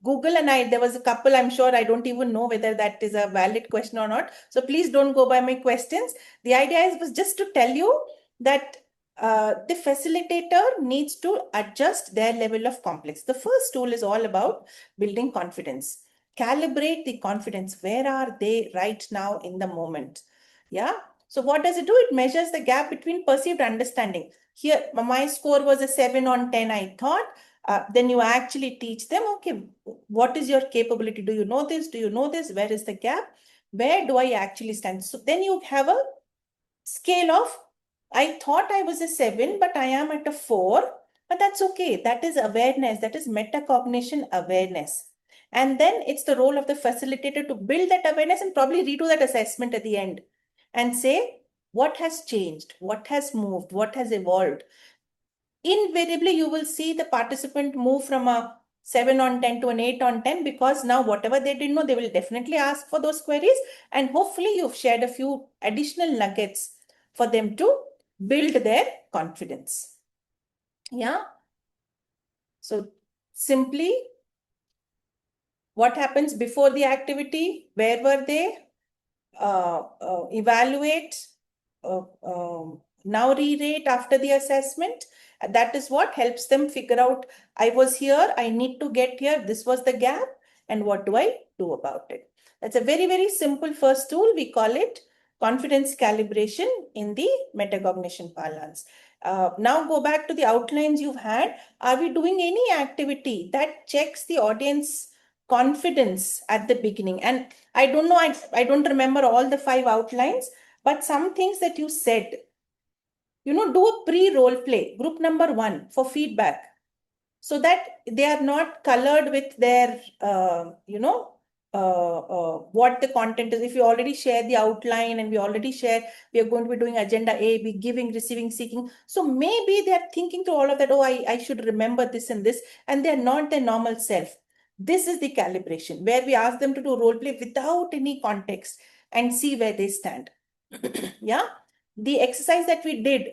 Google, and there was a couple, I'm sure I don't even know whether that is a valid question or not. So please don't go by my questions. The idea was just to tell you that the facilitator needs to adjust their level of complex. The first tool is all about building confidence. Calibrate the confidence. Where are they right now in the moment? Yeah. So what does it do? It measures the gap between perceived understanding. Here, my score was a 7 on 10, I thought. Then you actually teach them, okay, what is your capability? Do you know this? Do you know this? Where is the gap? Where do I actually stand? So then you have a scale of, I thought I was a 7, but I am at a 4. But that's okay. That is awareness. That is metacognition awareness. And then it's the role of the facilitator to build that awareness and probably redo that assessment at the end and say, what has changed? What has moved? What has evolved? Invariably, you will see the participant move from a 7 on 10 to an 8 on 10, because now whatever they didn't know, they will definitely ask for those queries. And hopefully you've shared a few additional nuggets for them to build their confidence. Yeah. So simply, what happens before the activity? Where were they? Evaluate, now re-rate after the assessment. That is what helps them figure out, I was here, I need to get here, this was the gap, and what do I do about it? That's a very, very simple first tool. We call it confidence calibration in the metacognition parlance. Now go back to the outlines you've had. Are we doing any activity that checks the audience confidence at the beginning? And I don't know, I don't remember all the 5 outlines, but some things that you said, do a pre-role play, group number 1 for feedback, so that they are not colored with their, what the content is. If you already share the outline and we already share, we are going to be doing agenda A, be giving, receiving, seeking. So maybe they're thinking through all of that. Oh, I should remember this and this, and they're not their normal self. This is the calibration where we ask them to do role play without any context and see where they stand. Yeah. The exercise that we did,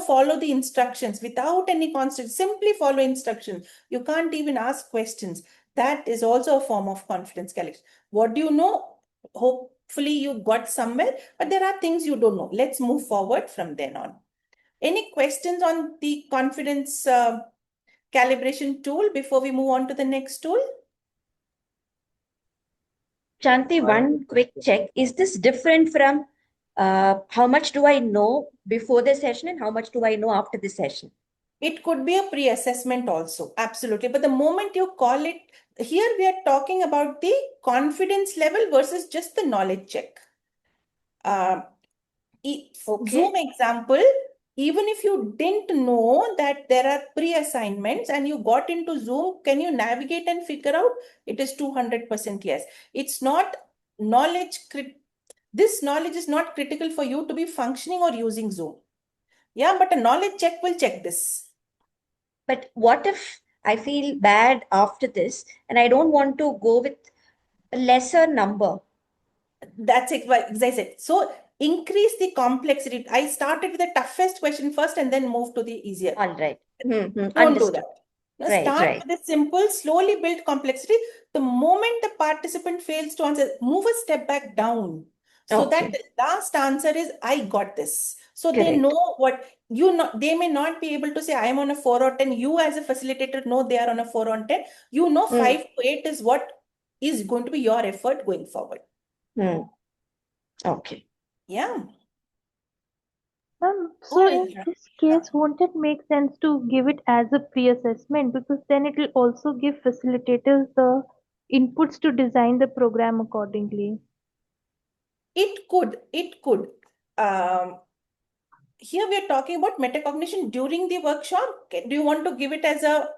follow the instructions without any constant, simply follow instructions. You can't even ask questions. That is also a form of confidence calibration. What do you know? Hopefully you got somewhere, but there are things you don't know. Let's move forward from then on. Any questions on the confidence calibration tool before we move on to the next tool? Shanti, one quick check. Is this different from how much do I know before the session and how much do I know after the session? It could be a pre-assessment also, absolutely. But the moment you call it, here we are talking about the confidence level versus just the knowledge check. Zoom example, even if you didn't know that there are pre-assignments and you got into Zoom, can you navigate and figure out? It is 200% yes. It's not knowledge. This knowledge is not critical for you to be functioning or using Zoom. Yeah, but a knowledge check will check this. But what if I feel bad after this and I don't want to go with a lesser number? That's it, as I said. So increase the complexity. I started with the toughest question first and then move to the easier. All right. Don't do that. Now Right, start right. with the simple, slowly build complexity. The moment the participant fails to answer, move a step back down. So that the last answer is, I got this. So they know what they may not be able to say, I am on a 4 or 10. You as a facilitator know they are on a 4 or 10. 5 to 8 is what is going to be your effort going forward. Okay. Yeah. So in this case, won't it make sense to give it as a pre-assessment, because then it will also give facilitators the inputs to design the program accordingly? It could. Here we are talking about metacognition during the workshop. Do you want to give it as a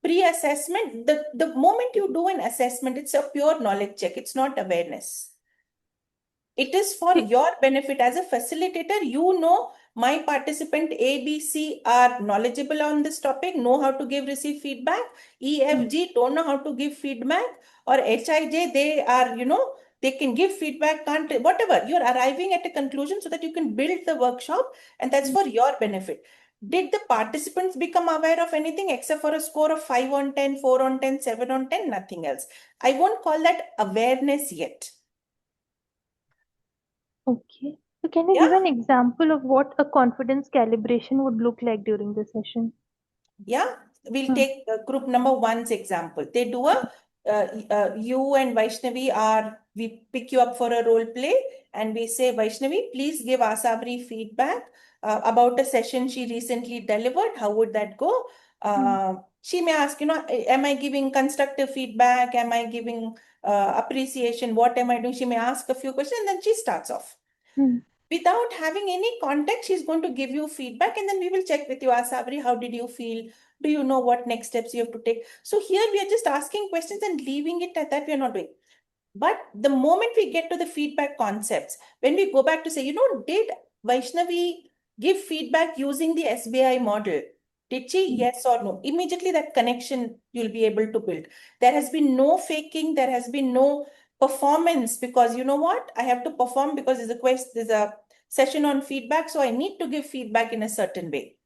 pre-assessment? The moment you do an assessment, it's a pure knowledge check. It's not awareness. It is for your benefit as a facilitator. My participant A, B, C are knowledgeable on this topic, know how to give, receive feedback. E, F, G don't know how to give feedback. Or H, I, J, they are, they can give feedback, can't, whatever. You're arriving at a conclusion so that you can build the workshop, and that's for your benefit. Did the participants become aware of anything except for a score of 5 on 10, 4 on 10, 7 on 10? Nothing else. I won't call that awareness yet. Okay. So can you give an example of what a confidence calibration would look like during the session? Yeah, we'll take group number 1's example. They do you and Vaishnavi we pick you up for a role play and we say, Vaishnavi, please give Asabri feedback about a session she recently delivered. How would that go? She may ask, am I giving constructive feedback? Am I giving appreciation? What am I doing? She may ask a few questions and then she starts off. Without having any context, she's going to give you feedback and then we will check with you, Asabri, how did you feel? Do you know what next steps you have to take? So here we are just asking questions and leaving it at that. We are not doing. But the moment we get to the feedback concepts, when we go back to say, did Vaishnavi give feedback using the SBI model? Did she? Yes or no? Immediately that connection you'll be able to build. There has been no faking. There has been no performance, because you know what? I have to perform because there's a session on feedback. So I need to give feedback in a certain way.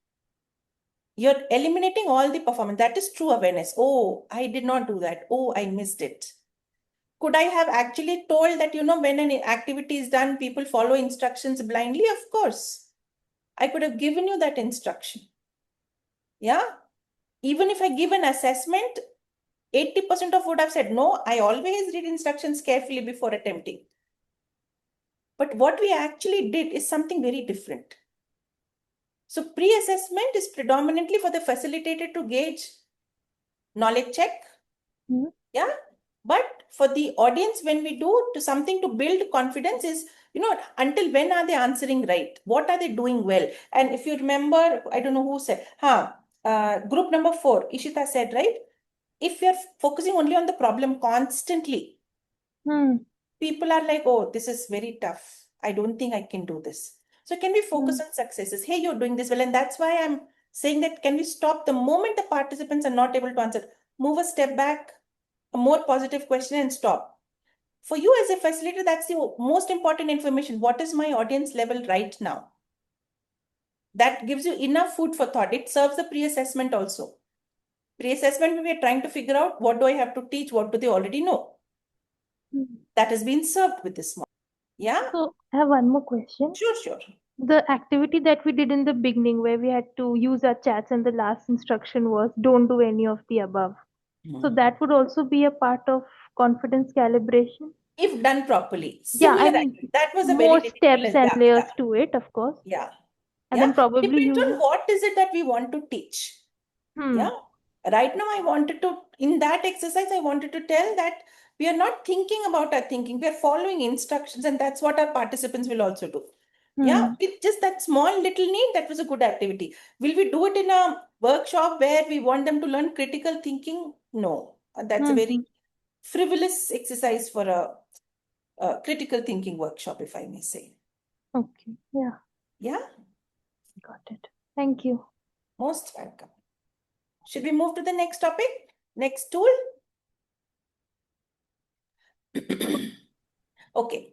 You're eliminating all the performance. That is true awareness. Oh, I did not do that. Oh, I missed it. Could I have actually told that, when an activity is done, people follow instructions blindly? Of course. I could have given you that instruction. Yeah. Even if I give an assessment, 80% of would have said, no, I always read instructions carefully before attempting. But what we actually did is something very different. So pre-assessment is predominantly for the facilitator to gauge knowledge check. Yeah. But for the audience, when we do something to build confidence is, until when are they answering right? What are they doing well? And if you remember, I don't know who said, group number 4, Ishita said, right? If you're focusing only on the problem constantly, Hmm. People are like, oh, this is very tough. I don't think I can do this. So can we focus on successes? Hey, you're doing this well. And that's why I'm saying that can we stop the moment the participants are not able to answer, move a step back, a more positive question and stop. For you as a facilitator, that's the most important information. What is my audience level right now? That gives you enough food for thought. It serves the pre-assessment also. Pre-assessment, we are trying to figure out what do I have to teach, what do they already know. That has been served with this model. Yeah? So I have one more question. Sure. The activity that we did in the beginning where we had to use our chats and the last instruction was don't do any of the above. So that would also be a part of confidence calibration. If done properly. Yeah, I Similar, mean, that was a more very steps difficult, and yeah. layers to it, of course. Yeah. And then probably Depends on using. what is it that we want to teach. Yeah. Right now, I wanted to, in that exercise, I wanted to tell that we are not thinking about our thinking. We are following instructions, and that's what our participants will also do. Yeah, with just that small little need, that was a good activity. Will we do it in a workshop where we want them to learn critical thinking? No, that's a very frivolous exercise for a critical thinking workshop, if I may say. Okay, yeah. Yeah? Got it. Thank you. Most welcome. Should we move to the next topic? Next tool? Okay.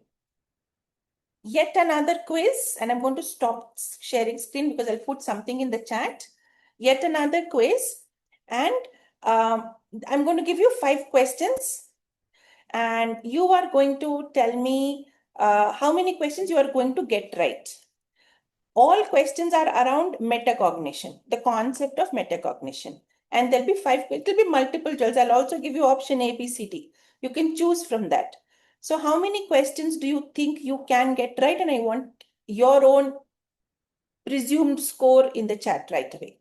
Yet another quiz, and I'm going to stop sharing screen because I'll put something in the chat. Yet another quiz, and I'm going to give you 5 questions, and you are going to tell me how many questions you are going to get right. All questions are around metacognition, the concept of metacognition. And there'll be 5, it will be multiple choice. I'll also give you option A, B, C, D. You can choose from that. So how many questions do you think you can get right? And I want your own presumed score in the chat right away.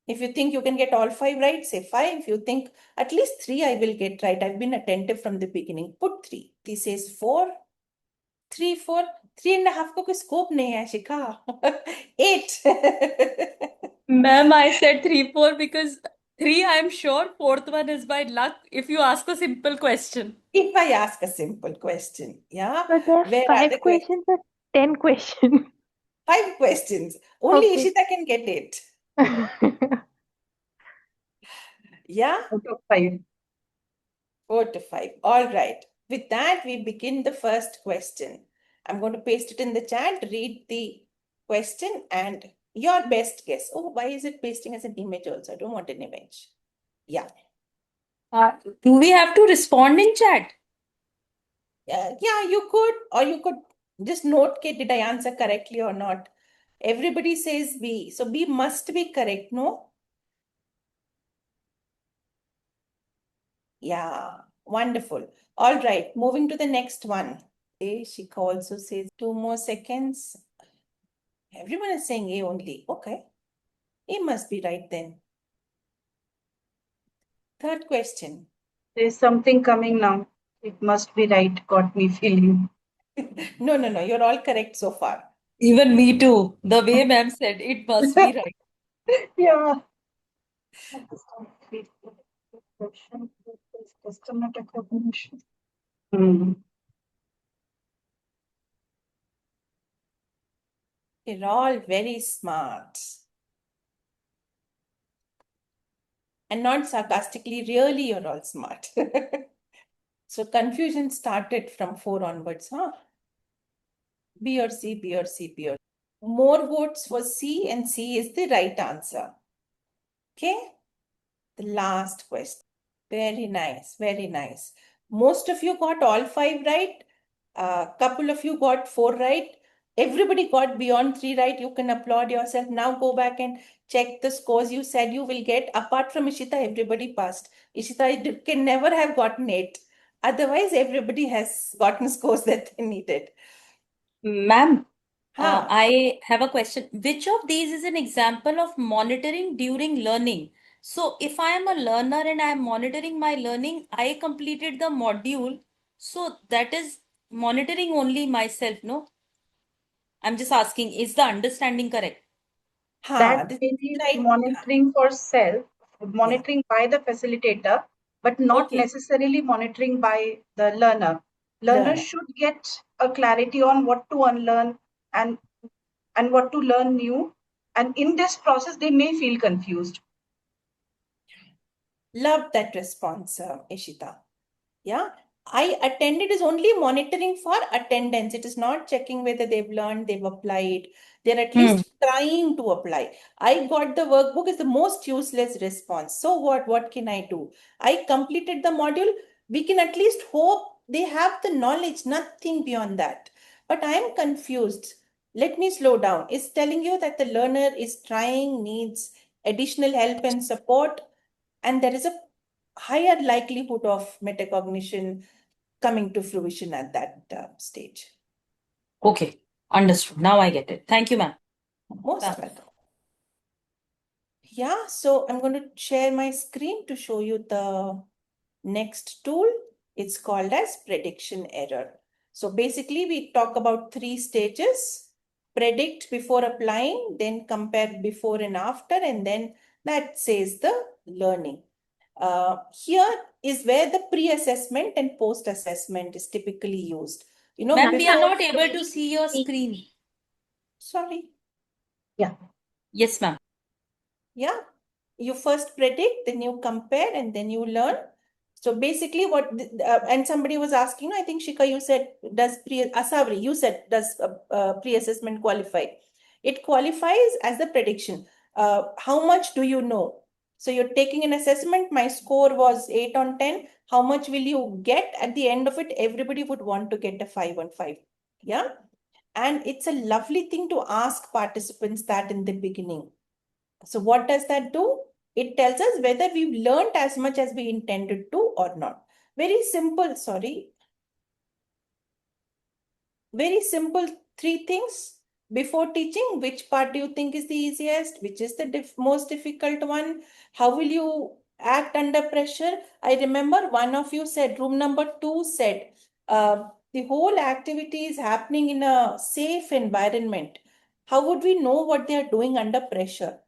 If you think you can get all 5 right, say 5. If you think at least 3 I will get right, I've been attentive from the beginning, put 3. This says 4, 3, 4, 3.5 को कोई scope नहीं है शिखा. 8. Ma'am, I said 3, 4 because 3 I'm sure, 4th one is by luck if you ask a simple question. If I ask a simple question, yeah. But there are Where 5 are the questions or 10 questions? 5 questions. Only Okay. Ishita can get it. Yeah? Out of 5. 4 to 5. All right. With that, we begin the first question. I'm going to paste it in the chat, read the question, and your best guess. Oh, why is it pasting as an image also? I don't want an image. Yeah. Do we have to respond in chat? Yeah, you could, or you could just note, okay, did I answer correctly or not? Everybody says B. So B must be correct, no? Yeah, wonderful. All right, moving to the next one. A, Shika also says 2 more seconds. Everyone is saying A only. Okay. A must be right then. Third question. There's something coming now. It must be right. Got me feeling. No. You're all correct so far. Even me too. The way ma'am said, it must be right. Yeah. You're all very smart. And not sarcastically, really, you're all smart. So confusion started from 4 onwards, huh? B or C, B or C, B or C. More votes for C, and C is the right answer. Okay? The last question. Very nice, very nice. Most of you got all 5 right. A couple of you got 4 right. Everybody got beyond 3 right. You can applaud yourself. Now go back and check the scores you said you will get. Apart from Ishita, everybody passed. Ishita can never have gotten 8. Otherwise, everybody has gotten scores that they needed. Ma'am, Huh. I have a question. Which of these is an example of monitoring during learning? So if I am a learner and I am monitoring my learning, I completed the module. So that is monitoring only myself, no? I'm just asking, is the understanding correct? That This may is be right. monitoring for self, monitoring by the facilitator, but not Okay. necessarily monitoring by the learner. Learners should get a clarity on what to unlearn and what to learn new. And in this process, they may feel confused. Love that response, Ishita. Yeah, I attended is only monitoring for attendance. It is not checking whether they've learned, they've applied. They're at least trying to apply. I got the workbook is the most useless response. So what? What can I do? I completed the module. We can at least hope they have the knowledge, nothing beyond that. But I am confused. Let me slow down. It's telling you that the learner is trying, needs additional help and support, and there is a higher likelihood of metacognition coming to fruition at that stage. Okay, understood. Now I get it. Thank you, ma'am. Most welcome. Yeah, so I'm going to share my screen to show you the next tool. It's called as prediction error. So basically we talk about 3 stages: predict before applying, then compare before and after, and then that says the learning. Here is where the pre-assessment and post-assessment is typically used. You know, Ma'am, we are before, not able to see your screen. sorry. Yeah. Yes, ma'am. Yeah, you first predict, then you compare, and then you learn. So basically what, and somebody was asking, I think Shika, you said, does Asavri, you said, does pre-assessment qualify? It qualifies as the prediction. How much do you know? So you're taking an assessment, my score was 8 on 10. How much will you get at the end of it? Everybody would want to get a 5 on 5. Yeah. And it's a lovely thing to ask participants that in the beginning. So what does that do? It tells us whether we've learned as much as we intended to or not. Very simple, sorry. Very simple 3 things. Before teaching, which part do you think is the easiest? Which is the most difficult one? How will you act under pressure? I remember one of you said, room number 2 said, the whole activity is happening in a safe environment. How would we know what they are doing under pressure?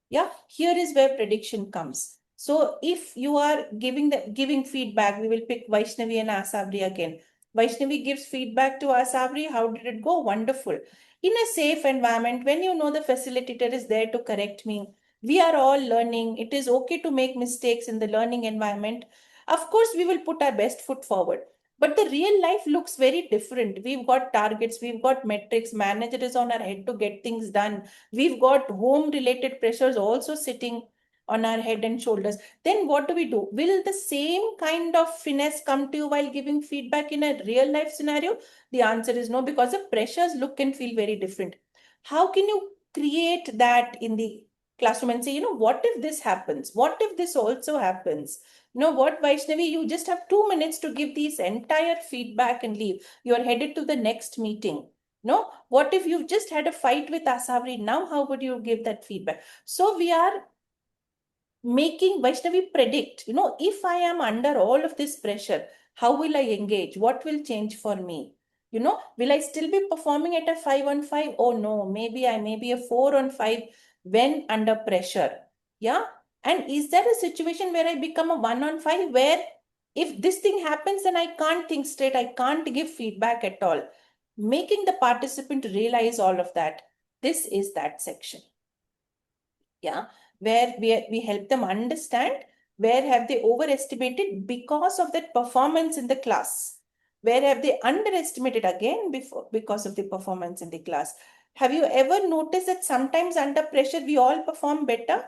Yeah, here is where prediction comes. So if you are giving feedback, we will pick Vaishnavi and Asabri again. Vaishnavi gives feedback to Asabri. How did it go? Wonderful. In a safe environment, when you know the facilitator is there to correct me, we are all learning. It is okay to make mistakes in the learning environment. Of course, we will put our best foot forward. But the real life looks very different. We've got targets, we've got metrics, manager is on our head to get things done. We've got home related pressures also sitting on our head and shoulders. Then what do? Will the same kind of finesse come to you while giving feedback in a real life scenario? The answer is no, because the pressures look and feel very different. How can you create that in the classroom and say, what if this happens? What if this also happens? You know what, Vaishnavi, you just have 2 minutes to give these entire feedback and leave. You're headed to the next meeting. No, what if you've just had a fight with Asavri? Now, how would you give that feedback? So we are making Vaishnavi predict, if I am under all of this pressure, how will I engage? What will change for me? Will I still be performing at a 5 on 5? Oh no, maybe I may be a 4 on 5 when under pressure. Yeah. And is there a situation where I become a 1 on 5 where if this thing happens, then I can't think straight, I can't give feedback at all? Making the participant realize all of that. This is that section. Yeah, where we help them understand where have they overestimated because of that performance in the class. Where have they underestimated again because of the performance in the class. Have you ever noticed that sometimes under pressure we all perform better?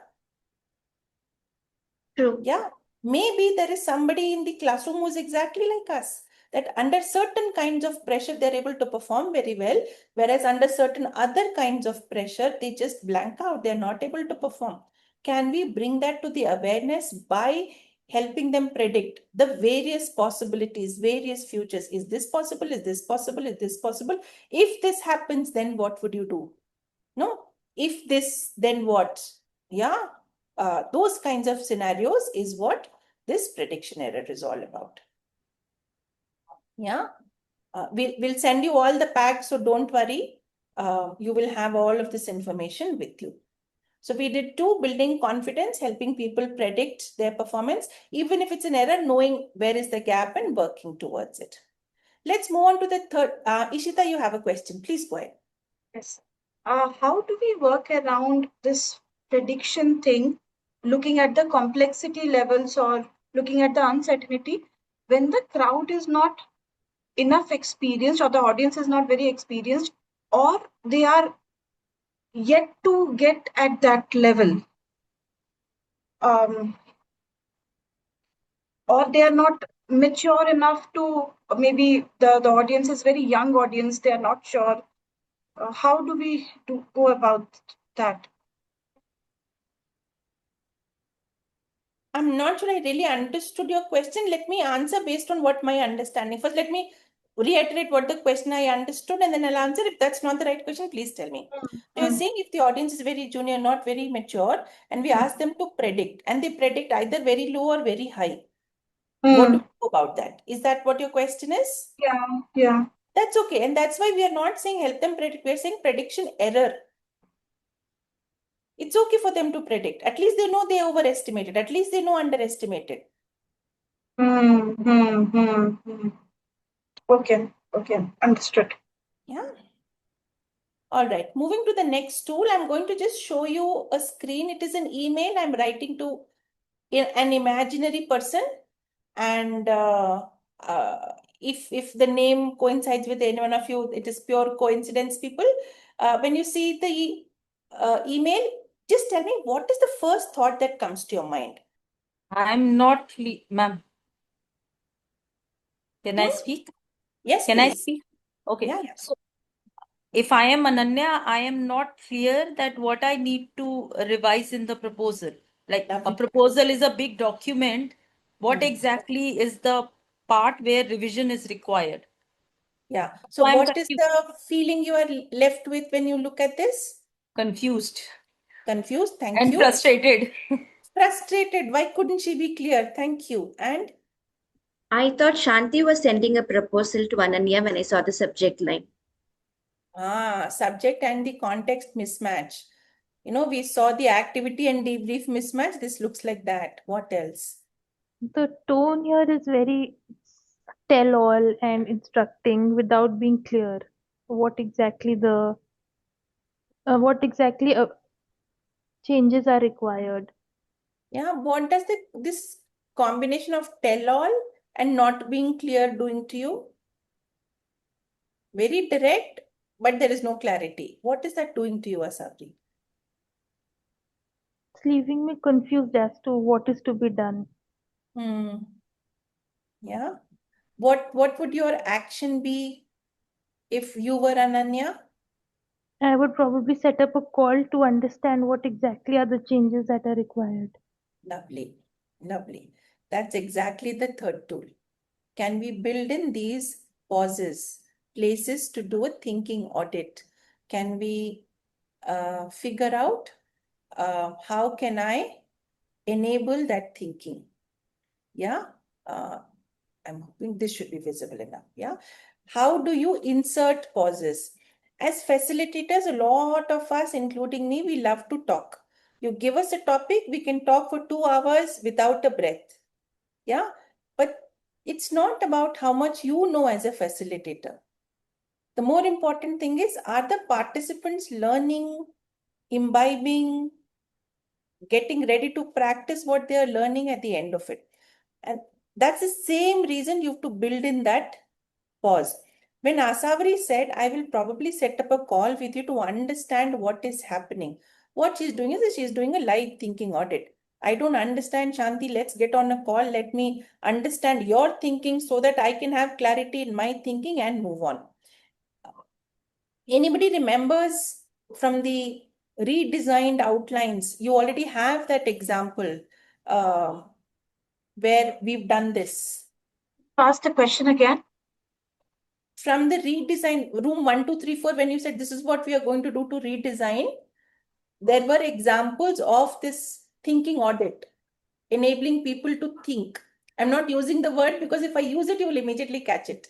True. Yeah, maybe there is somebody in the classroom who's exactly like us, that under certain kinds of pressure, they're able to perform very well, whereas under certain other kinds of pressure, they just blank out. They're not able to perform. Can we bring that to the awareness by helping them predict the various possibilities, various futures? Is this possible? Is this possible? Is this possible? If this happens, then what would you do? No, if this, then what? Yeah, those kinds of scenarios is what this prediction error is all about. Yeah, we'll send you all the packs, so don't worry. You will have all of this information with you. So we did 2, building confidence, helping people predict their performance, even if it's an error, knowing where is the gap and working towards it. Let's move on to the third. Ishita, you have a question. Please go ahead. Yes. How do we work around this prediction thing, looking at the complexity levels or looking at the uncertainty when the crowd is not enough experienced or the audience is not very experienced or they are yet to get at that level? Or they are not mature enough to, maybe the audience is very young audience, they are not sure. How do we go about that? I'm not sure I really understood your question. Let me answer based on what my understanding. First, let me reiterate what the question I understood, and then I'll answer. If that's not the right question, please tell me. You're saying if the audience is very junior, not very mature, and we ask them to predict, and they predict either very low or very high. What do you do about that? Is that what your question is? Yeah. That's okay. And that's why we are not saying help them predict. We're saying prediction error. It's okay for them to predict. At least they know they overestimated. At least they know underestimated. Okay, understood. Yeah. All right. Moving to the next tool, I'm going to just show you a screen. It is an email I'm writing to an imaginary person. And if the name coincides with any one of you, it is pure coincidence, people. When you see the email, just tell me, what is the first thought that comes to your mind? I'm not, ma'am. Can I speak? Yes, Can I please. speak? Okay. Yeah, yeah. So if I am Ananya, I am not clear that what I need to revise in the proposal. Like a proposal is a big document. What exactly is the part where revision is required? Yeah. So I'm what is the feeling you are left with when you look at this? Confused. Confused. Thank And you. frustrated. Frustrated. Why couldn't she be clear? Thank you. And I thought Shanti was sending a proposal to Ananya when I saw the subject line. Subject and the context mismatch. You know, we saw the activity and debrief mismatch. This looks like that. What else? The tone here is very tell all and instructing without being clear what exactly changes are required. Yeah, what does this combination of tell all and not being clear doing to you? Very direct, but there is no clarity. What is that doing to you, Asabri? It's leaving me confused as to what is to be done. Yeah. What would your action be if you were Ananya? I would probably set up a call to understand what exactly are the changes that are required. Lovely. Lovely. That's exactly the third tool. Can we build in these pauses, places to do a thinking audit? Can we figure out how can I enable that thinking? Yeah. I'm hoping this should be visible enough. Yeah. How do you insert pauses? As facilitators, a lot of us, including me, we love to talk. You give us a topic, we can talk for 2 hours without a breath. Yeah. But it's not about how much you know as a facilitator. The more important thing is, are the participants learning, imbibing, getting ready to practice what they are learning at the end of it? And that's the same reason you have to build in that pause. When Asavari said, I will probably set up a call with you to understand what is happening, what she's doing is she's doing a live thinking audit. I don't understand, Shanti. Let's get on a call. Let me understand your thinking so that I can have clarity in my thinking and move on. Anybody remembers from the redesigned outlines? You already have that example where we've done this. Ask the question again. From the redesign, room 1, 2, 3, 4, when you said this is what we are going to do to redesign, there were examples of this thinking audit, enabling people to think. I'm not using the word because if I use it, you will immediately catch it.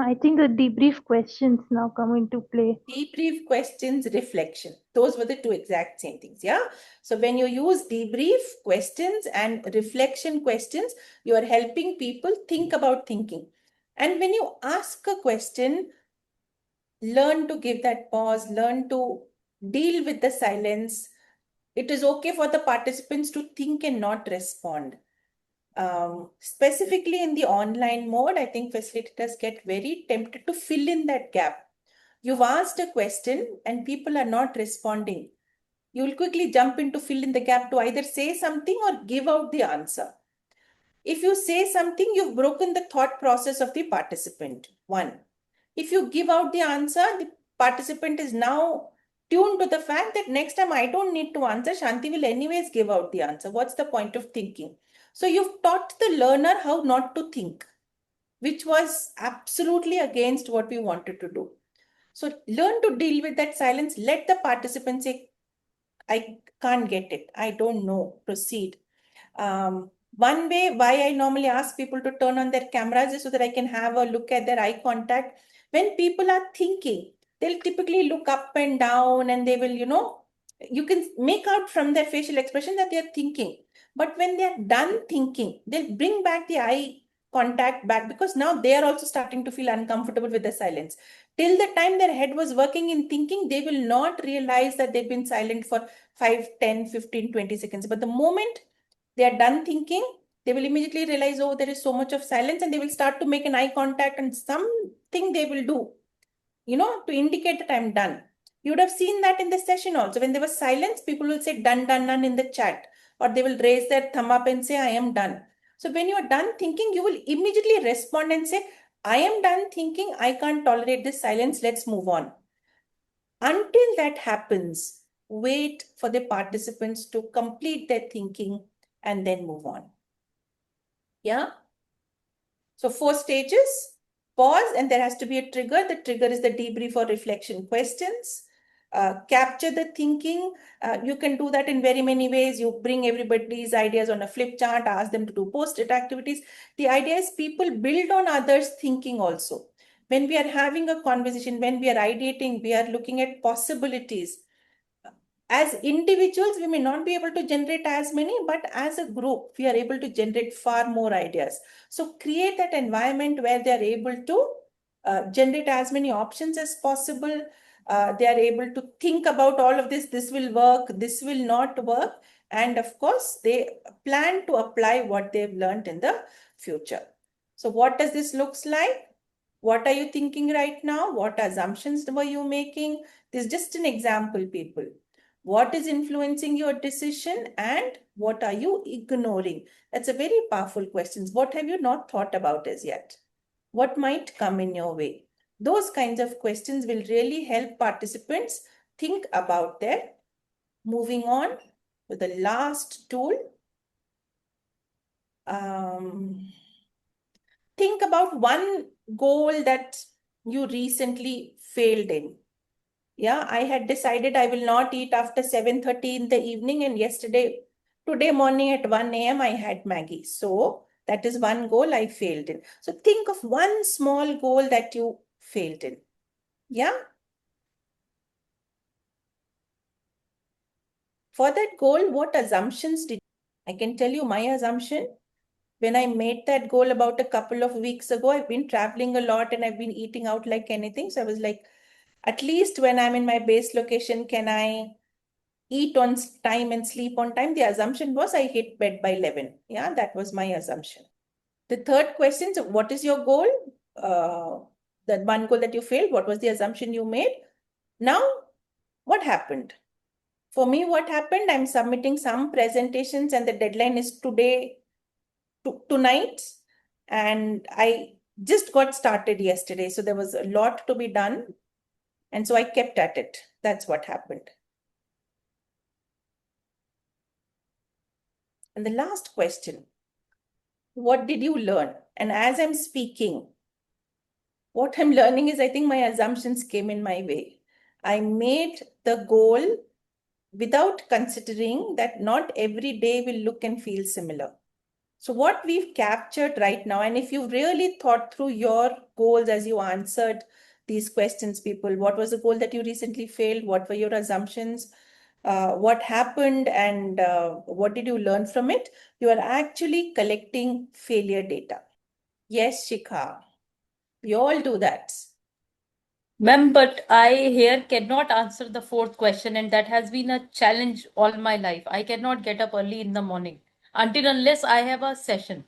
I think the debrief questions now come into play. Debrief questions, reflection. Those were the two exact same things. Yeah. So when you use debrief questions and reflection questions, you are helping people think about thinking. And when you ask a question, learn to give that pause, learn to deal with the silence. It is okay for the participants to think and not respond. Specifically in the online mode, I think facilitators get very tempted to fill in that gap. You've asked a question and people are not responding. You will quickly jump in to fill in the gap to either say something or give out the answer. If you say something, you've broken the thought process of the participant. One. If you give out the answer, the participant is now tuned to the fact that next time I don't need to answer, Shanti will anyways give out the answer. What's the point of thinking? So you've taught the learner how not to think, which was absolutely against what we wanted to do. So learn to deal with that silence. Let the participant say, I can't get it. I don't know. Proceed. One way why I normally ask people to turn on their cameras is so that I can have a look at their eye contact. When people are thinking, they'll typically look up and down and they will, you can make out from their facial expression that they're thinking. But when they're done thinking, they'll bring back the eye contact back because now they are also starting to feel uncomfortable with the silence. Till the time their head was working in thinking, they will not realize that they've been silent for 5, 10, 15, 20 seconds. But the moment they are done thinking, they will immediately realize, oh, there is so much of silence, and they will start to make an eye contact and something they will do, to indicate that I'm done. You would have seen that in the session also. When there was silence, people will say done, done, done in the chat, or they will raise their thumb up and say, I am done. So when you are done thinking, you will immediately respond and say, I am done thinking, I can't tolerate this silence, let's move on. Until that happens, wait for the participants to complete their thinking and then move on. Yeah. So 4 stages, pause, and there has to be a trigger. The trigger is the debrief or reflection questions. Capture the thinking. You can do that in very many ways. You bring everybody's ideas on a flip chart, ask them to do post-it activities. The idea is people build on others' thinking also. When we are having a conversation, when we are ideating, we are looking at possibilities. As individuals, we may not be able to generate as many, but as a group, we are able to generate far more ideas. So create that environment where they are able to generate as many options as possible. They are able to think about all of this. This will work, this will not work. And of course, they plan to apply what they've learned in the future. So what does this looks like? What are you thinking right now? What assumptions were you making? This is just an example, people. What is influencing your decision and what are you ignoring? That's a very powerful question. What have you not thought about as yet? What might come in your way? Those kinds of questions will really help participants think about their moving on to the last tool. Think about one goal that you recently failed in. Yeah, I had decided I will not eat after 7:30 in the evening, and today morning at 1 a.m. I had Maggie. So that is one goal I failed in. So think of one small goal that you failed in. Yeah. For that goal, what assumptions did I can tell you my assumption. When I made that goal about a couple of weeks ago, I've been traveling a lot and I've been eating out like anything. So I was like, at least when I'm in my base location, can I eat on time and sleep on time? The assumption was I hit bed by 11. Yeah, that was my assumption. The third question, so what is your goal? That one goal that you failed, what was the assumption you made? Now, what happened? For me, what happened? I'm submitting some presentations and the deadline is tonight. And I just got started yesterday. So there was a lot to be done. And so I kept at it. That's what happened. And the last question, what did you learn? And as I'm speaking, what I'm learning is I think my assumptions came in my way. I made the goal without considering that not every day will look and feel similar. So what we've captured right now, and if you really thought through your goals as you answered these questions, people, what was the goal that you recently failed? What were your assumptions? What happened and what did you learn from it? You are actually collecting failure data. Yes, Shikha, we all do that. Ma'am, but I here cannot answer the fourth question, and that has been a challenge all my life. I cannot get up early in the morning unless I have a session.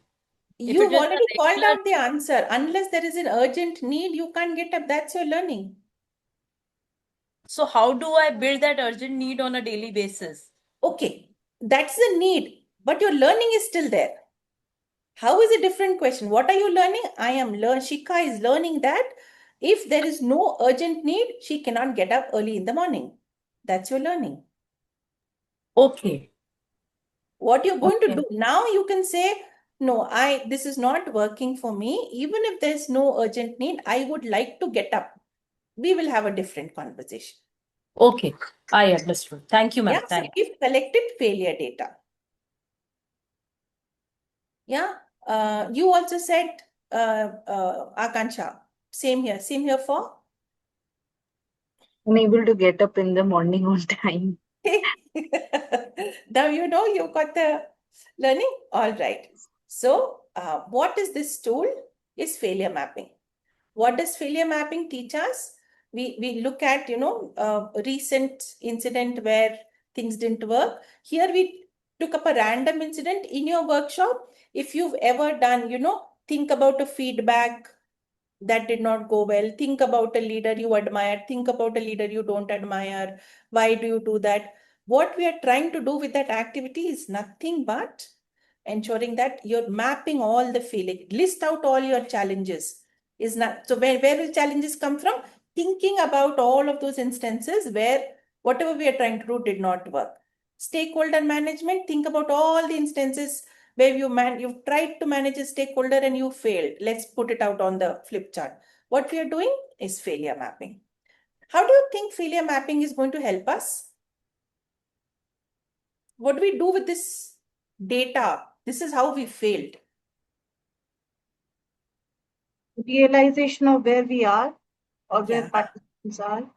If it You've is a already called regular, out the answer. Unless there is an urgent need, you can't get up. That's your learning. so how do I build that urgent need on a daily basis? Okay, that's the need, but your learning is still there. How is a different question? What are you learning? Shikha is learning that if there is no urgent need, she cannot get up early in the morning. That's your learning. Okay. What you're going to Okay. do now, you can say, no, this is not working for me. Even if there's no urgent need, I would like to get up. We will have a different conversation. Okay, I understood. Thank you, ma'am. Yeah, so Thank you. we've collected failure data. Yeah, you also said, Akansha, same here for? Unable to get up in the morning on time. Now you know you've got the learning. All right. So, what is this tool? Is failure mapping. What does failure mapping teach us? We look at, a recent incident where things didn't work. Here we took up a random incident in your workshop. If you've ever done, think about a feedback that did not go well. Think about a leader you admire. Think about a leader you don't admire. Why do you do that? What we are trying to do with that activity is nothing but ensuring that you're mapping all the feeling, list out all your challenges. Is not so where will challenges come from? Thinking about all of those instances where whatever we are trying to do did not work. Stakeholder management, think about all the instances where you've tried to manage a stakeholder and you failed. Let's put it out on the flip chart. What we are doing is failure mapping. How do you think failure mapping is going to help us? What do we do with this data? This is how we failed. Realization of where we are or where Yeah. participants are.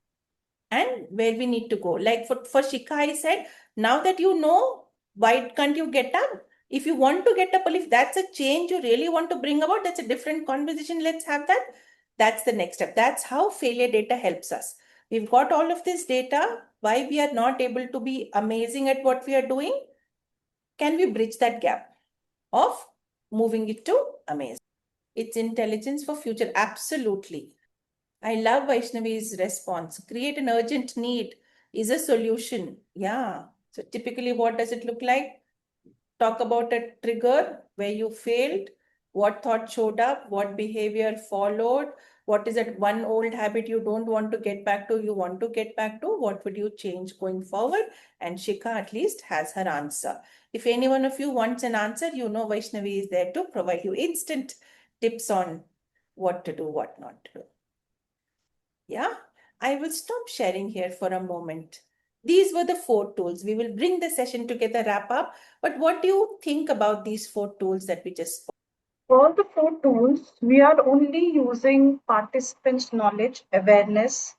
And where we need to go. Like for Shikha, I said, now that you know, why can't you get up? If you want to get up, or if that's a change you really want to bring about, that's a different conversation. Let's have that. That's the next step. That's how failure data helps us. We've got all of this data. Why we are not able to be amazing at what we are doing? Can we bridge that gap of moving it to amazing? It's intelligence for future. Absolutely. I love Vaishnavi's response. Create an urgent need is a solution. Yeah. So typically, what does it look like? Talk about a trigger where you failed, what thought showed up, what behavior followed, what is that one old habit you don't want to get back to, you want to get back to, what would you change going forward? And Shikha at least has her answer. If any one of you wants an answer, Vaishnavi is there to provide you instant tips on what to do, what not to do. Yeah, I will stop sharing here for a moment. These were the 4 tools. We will bring the session together, wrap up. But what do you think about these 4 tools that we just spoke? For the 4 tools, we are only using participants' knowledge, awareness,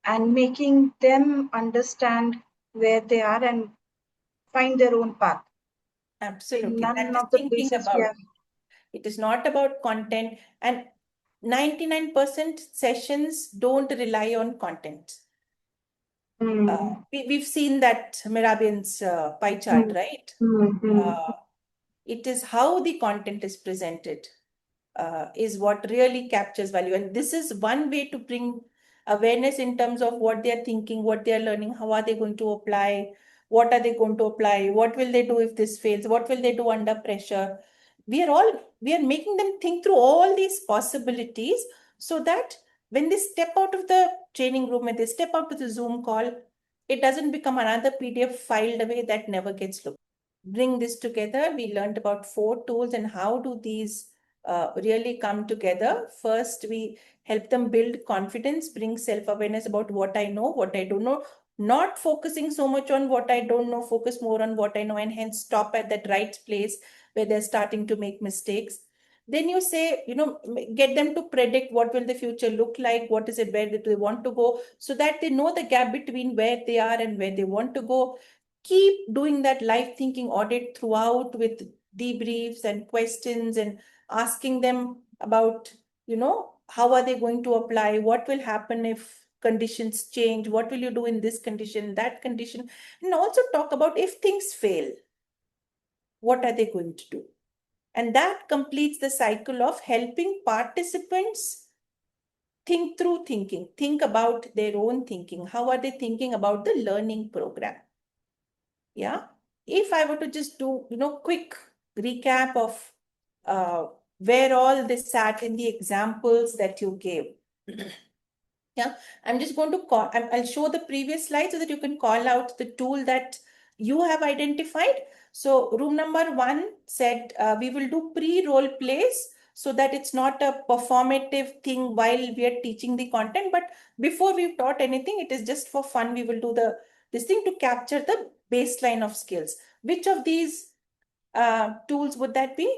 and making them understand where they are and find their own path. Absolutely. None That is of the thinking places about we it. have. It is not about content. And 99% sessions don't rely on content. We've seen that Mirabian's pie chart, right? It is how the content is presented is what really captures value. And this is one way to bring awareness in terms of what they are thinking, what they are learning, how are they going to apply, what are they going to apply, what will they do if this fails, what will they do under pressure. We are making them think through all these possibilities so that when they step out of the training room, when they step out to the Zoom call, it doesn't become another PDF filed away that never gets looked. Bring this together. We learned about 4 tools and how do these really come together. First, we help them build confidence, bring self-awareness about what I know, what I don't know, not focusing so much on what I don't know, focus more on what I know, and hence stop at that right place where they're starting to make mistakes. Then you say, get them to predict what will the future look like, what is it, where do they want to go, so that they know the gap between where they are and where they want to go. Keep doing that life thinking audit throughout with debriefs and questions and asking them about, how are they going to apply, what will happen if conditions change, what will you do in this condition, that condition, and also talk about if things fail, what are they going to do. And that completes the cycle of helping participants think through thinking, think about their own thinking. How are they thinking about the learning program? Yeah. If I were to just do, quick recap of where all this sat in the examples that you gave. Yeah, I'm just going to I'll show the previous slide so that you can call out the tool that you have identified. So room number 1 said we will do pre-role plays so that it's not a performative thing while we are teaching the content, but before we've taught anything, it is just for fun. We will do this thing to capture the baseline of skills. Which of these tools would that be?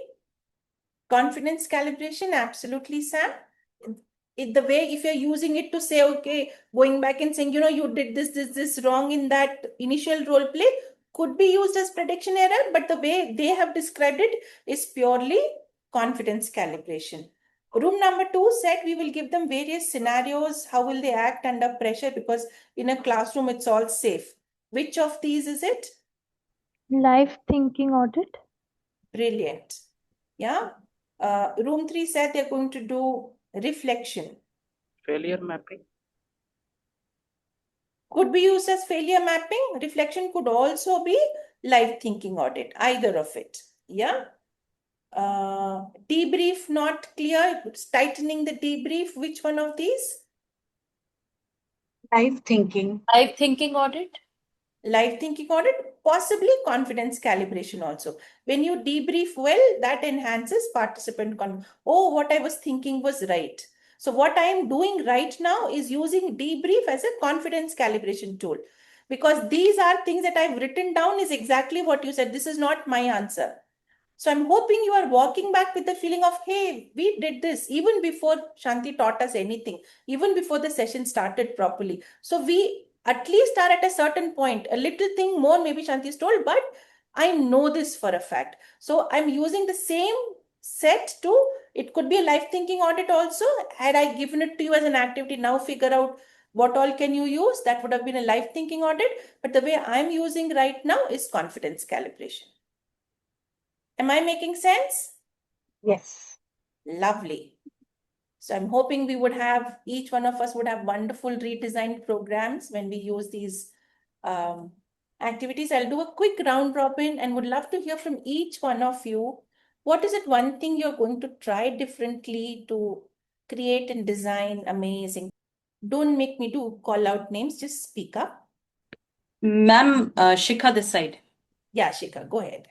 Confidence calibration, absolutely, Sam. The way, if you're using it to say, okay, going back and saying, you did this wrong in that initial role play, could be used as prediction error, but the way they have described it is purely confidence calibration. Room number 2 said we will give them various scenarios. How will they act under pressure? Because in a classroom, it's all safe. Which of these is it? Life thinking audit. Brilliant. Yeah. Room 3 said they're going to do reflection. Failure mapping. Could be used as failure mapping. Reflection could also be live thinking audit, either of it. Yeah. Debrief not clear. Tightening the debrief. Which one of these? Live thinking. Live thinking audit. Live thinking audit, possibly confidence calibration also. When you debrief well, that enhances participant confidence. Oh, what I was thinking was right. So what I am doing right now is using debrief as a confidence calibration tool, because these are things that I've written down is exactly what you said. This is not my answer. So I'm hoping you are walking back with the feeling of, hey, we did this even before Shanti taught us anything, even before the session started properly. So we at least are at a certain point, a little thing more maybe Shanti's told, but I know this for a fact. So I'm using the same set to, it could be a life thinking audit also. Had I given it to you as an activity, now figure out what all can you use, that would have been a life thinking audit. But the way I'm using right now is confidence calibration. Am I making sense? Yes. Lovely. So I'm hoping we would have, each one of us would have wonderful redesigned programs when we use these activities. I'll do a quick round robin and would love to hear from each one of you. What is it one thing you're going to try differently to create and design amazing? Don't make me do call out names, just speak up. Ma'am, Shikha this side. Yeah, Shikha, go ahead.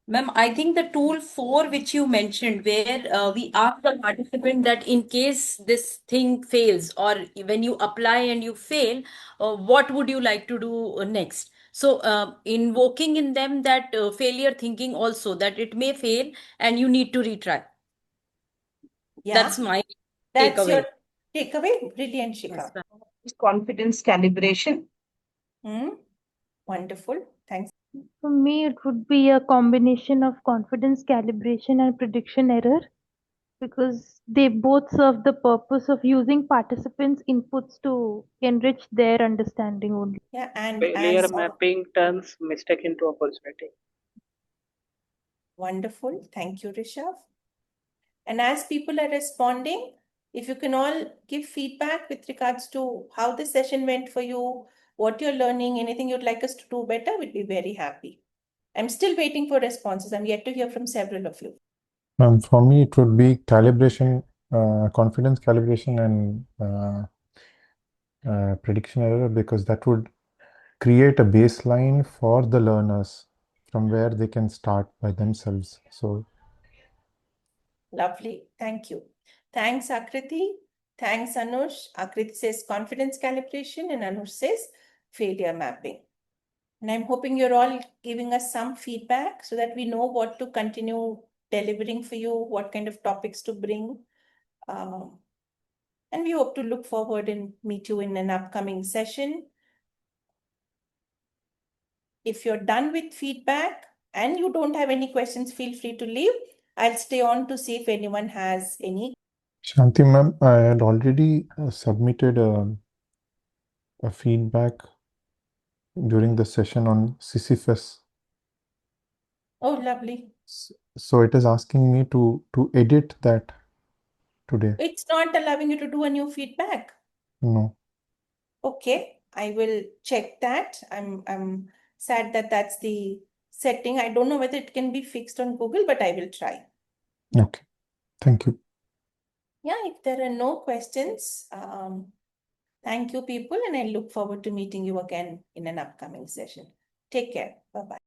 Ma'am, I think the tool 4 which you mentioned, where we ask the participant that in case this thing fails or when you apply and you fail, what would you like to do next? So invoking in them that failure thinking also, that it may fail and you need to retry. Yeah. That's my That's takeaway. your takeaway. Brilliant, Shikha. Yes, Confidence calibration. Wonderful. Thanks. For me, it would be a combination of confidence calibration and prediction error, because they both serve the purpose of using participants' inputs to enrich their understanding only. Yeah, and Failure as mapping turns mistake into opportunity. wonderful. Thank you, Rishabh. And as people are responding, if you can all give feedback with regards to how the session went for you, what you're learning, anything you'd like us to do better, we'd be very happy. I'm still waiting for responses. I'm yet to hear from several of you. For me, it would be calibration, confidence calibration, and prediction error, because that would create a baseline for the learners from where they can start by themselves. So, Lovely. Thank you. Thanks, Akriti. Thanks, Anush. Akriti says confidence calibration and Anush says failure mapping. And I'm hoping you're all giving us some feedback so that we know what to continue delivering for you, what kind of topics to bring. And we hope to look forward and meet you in an upcoming session. If you're done with feedback and you don't have any questions, feel free to leave. I'll stay on to see if anyone has any. Shanti ma'am, I had already submitted a feedback during the session on Sisyphus. Oh, lovely. So it is asking me to edit that today. It's not allowing you to do a new feedback. No. Okay, I will check that. I'm sad that that's the setting. I don't know whether it can be fixed on Google, but I will try. Okay. Thank you. Yeah, if there are no questions, thank you, people, and I look forward to meeting you again in an upcoming session. Take care. Bye-bye.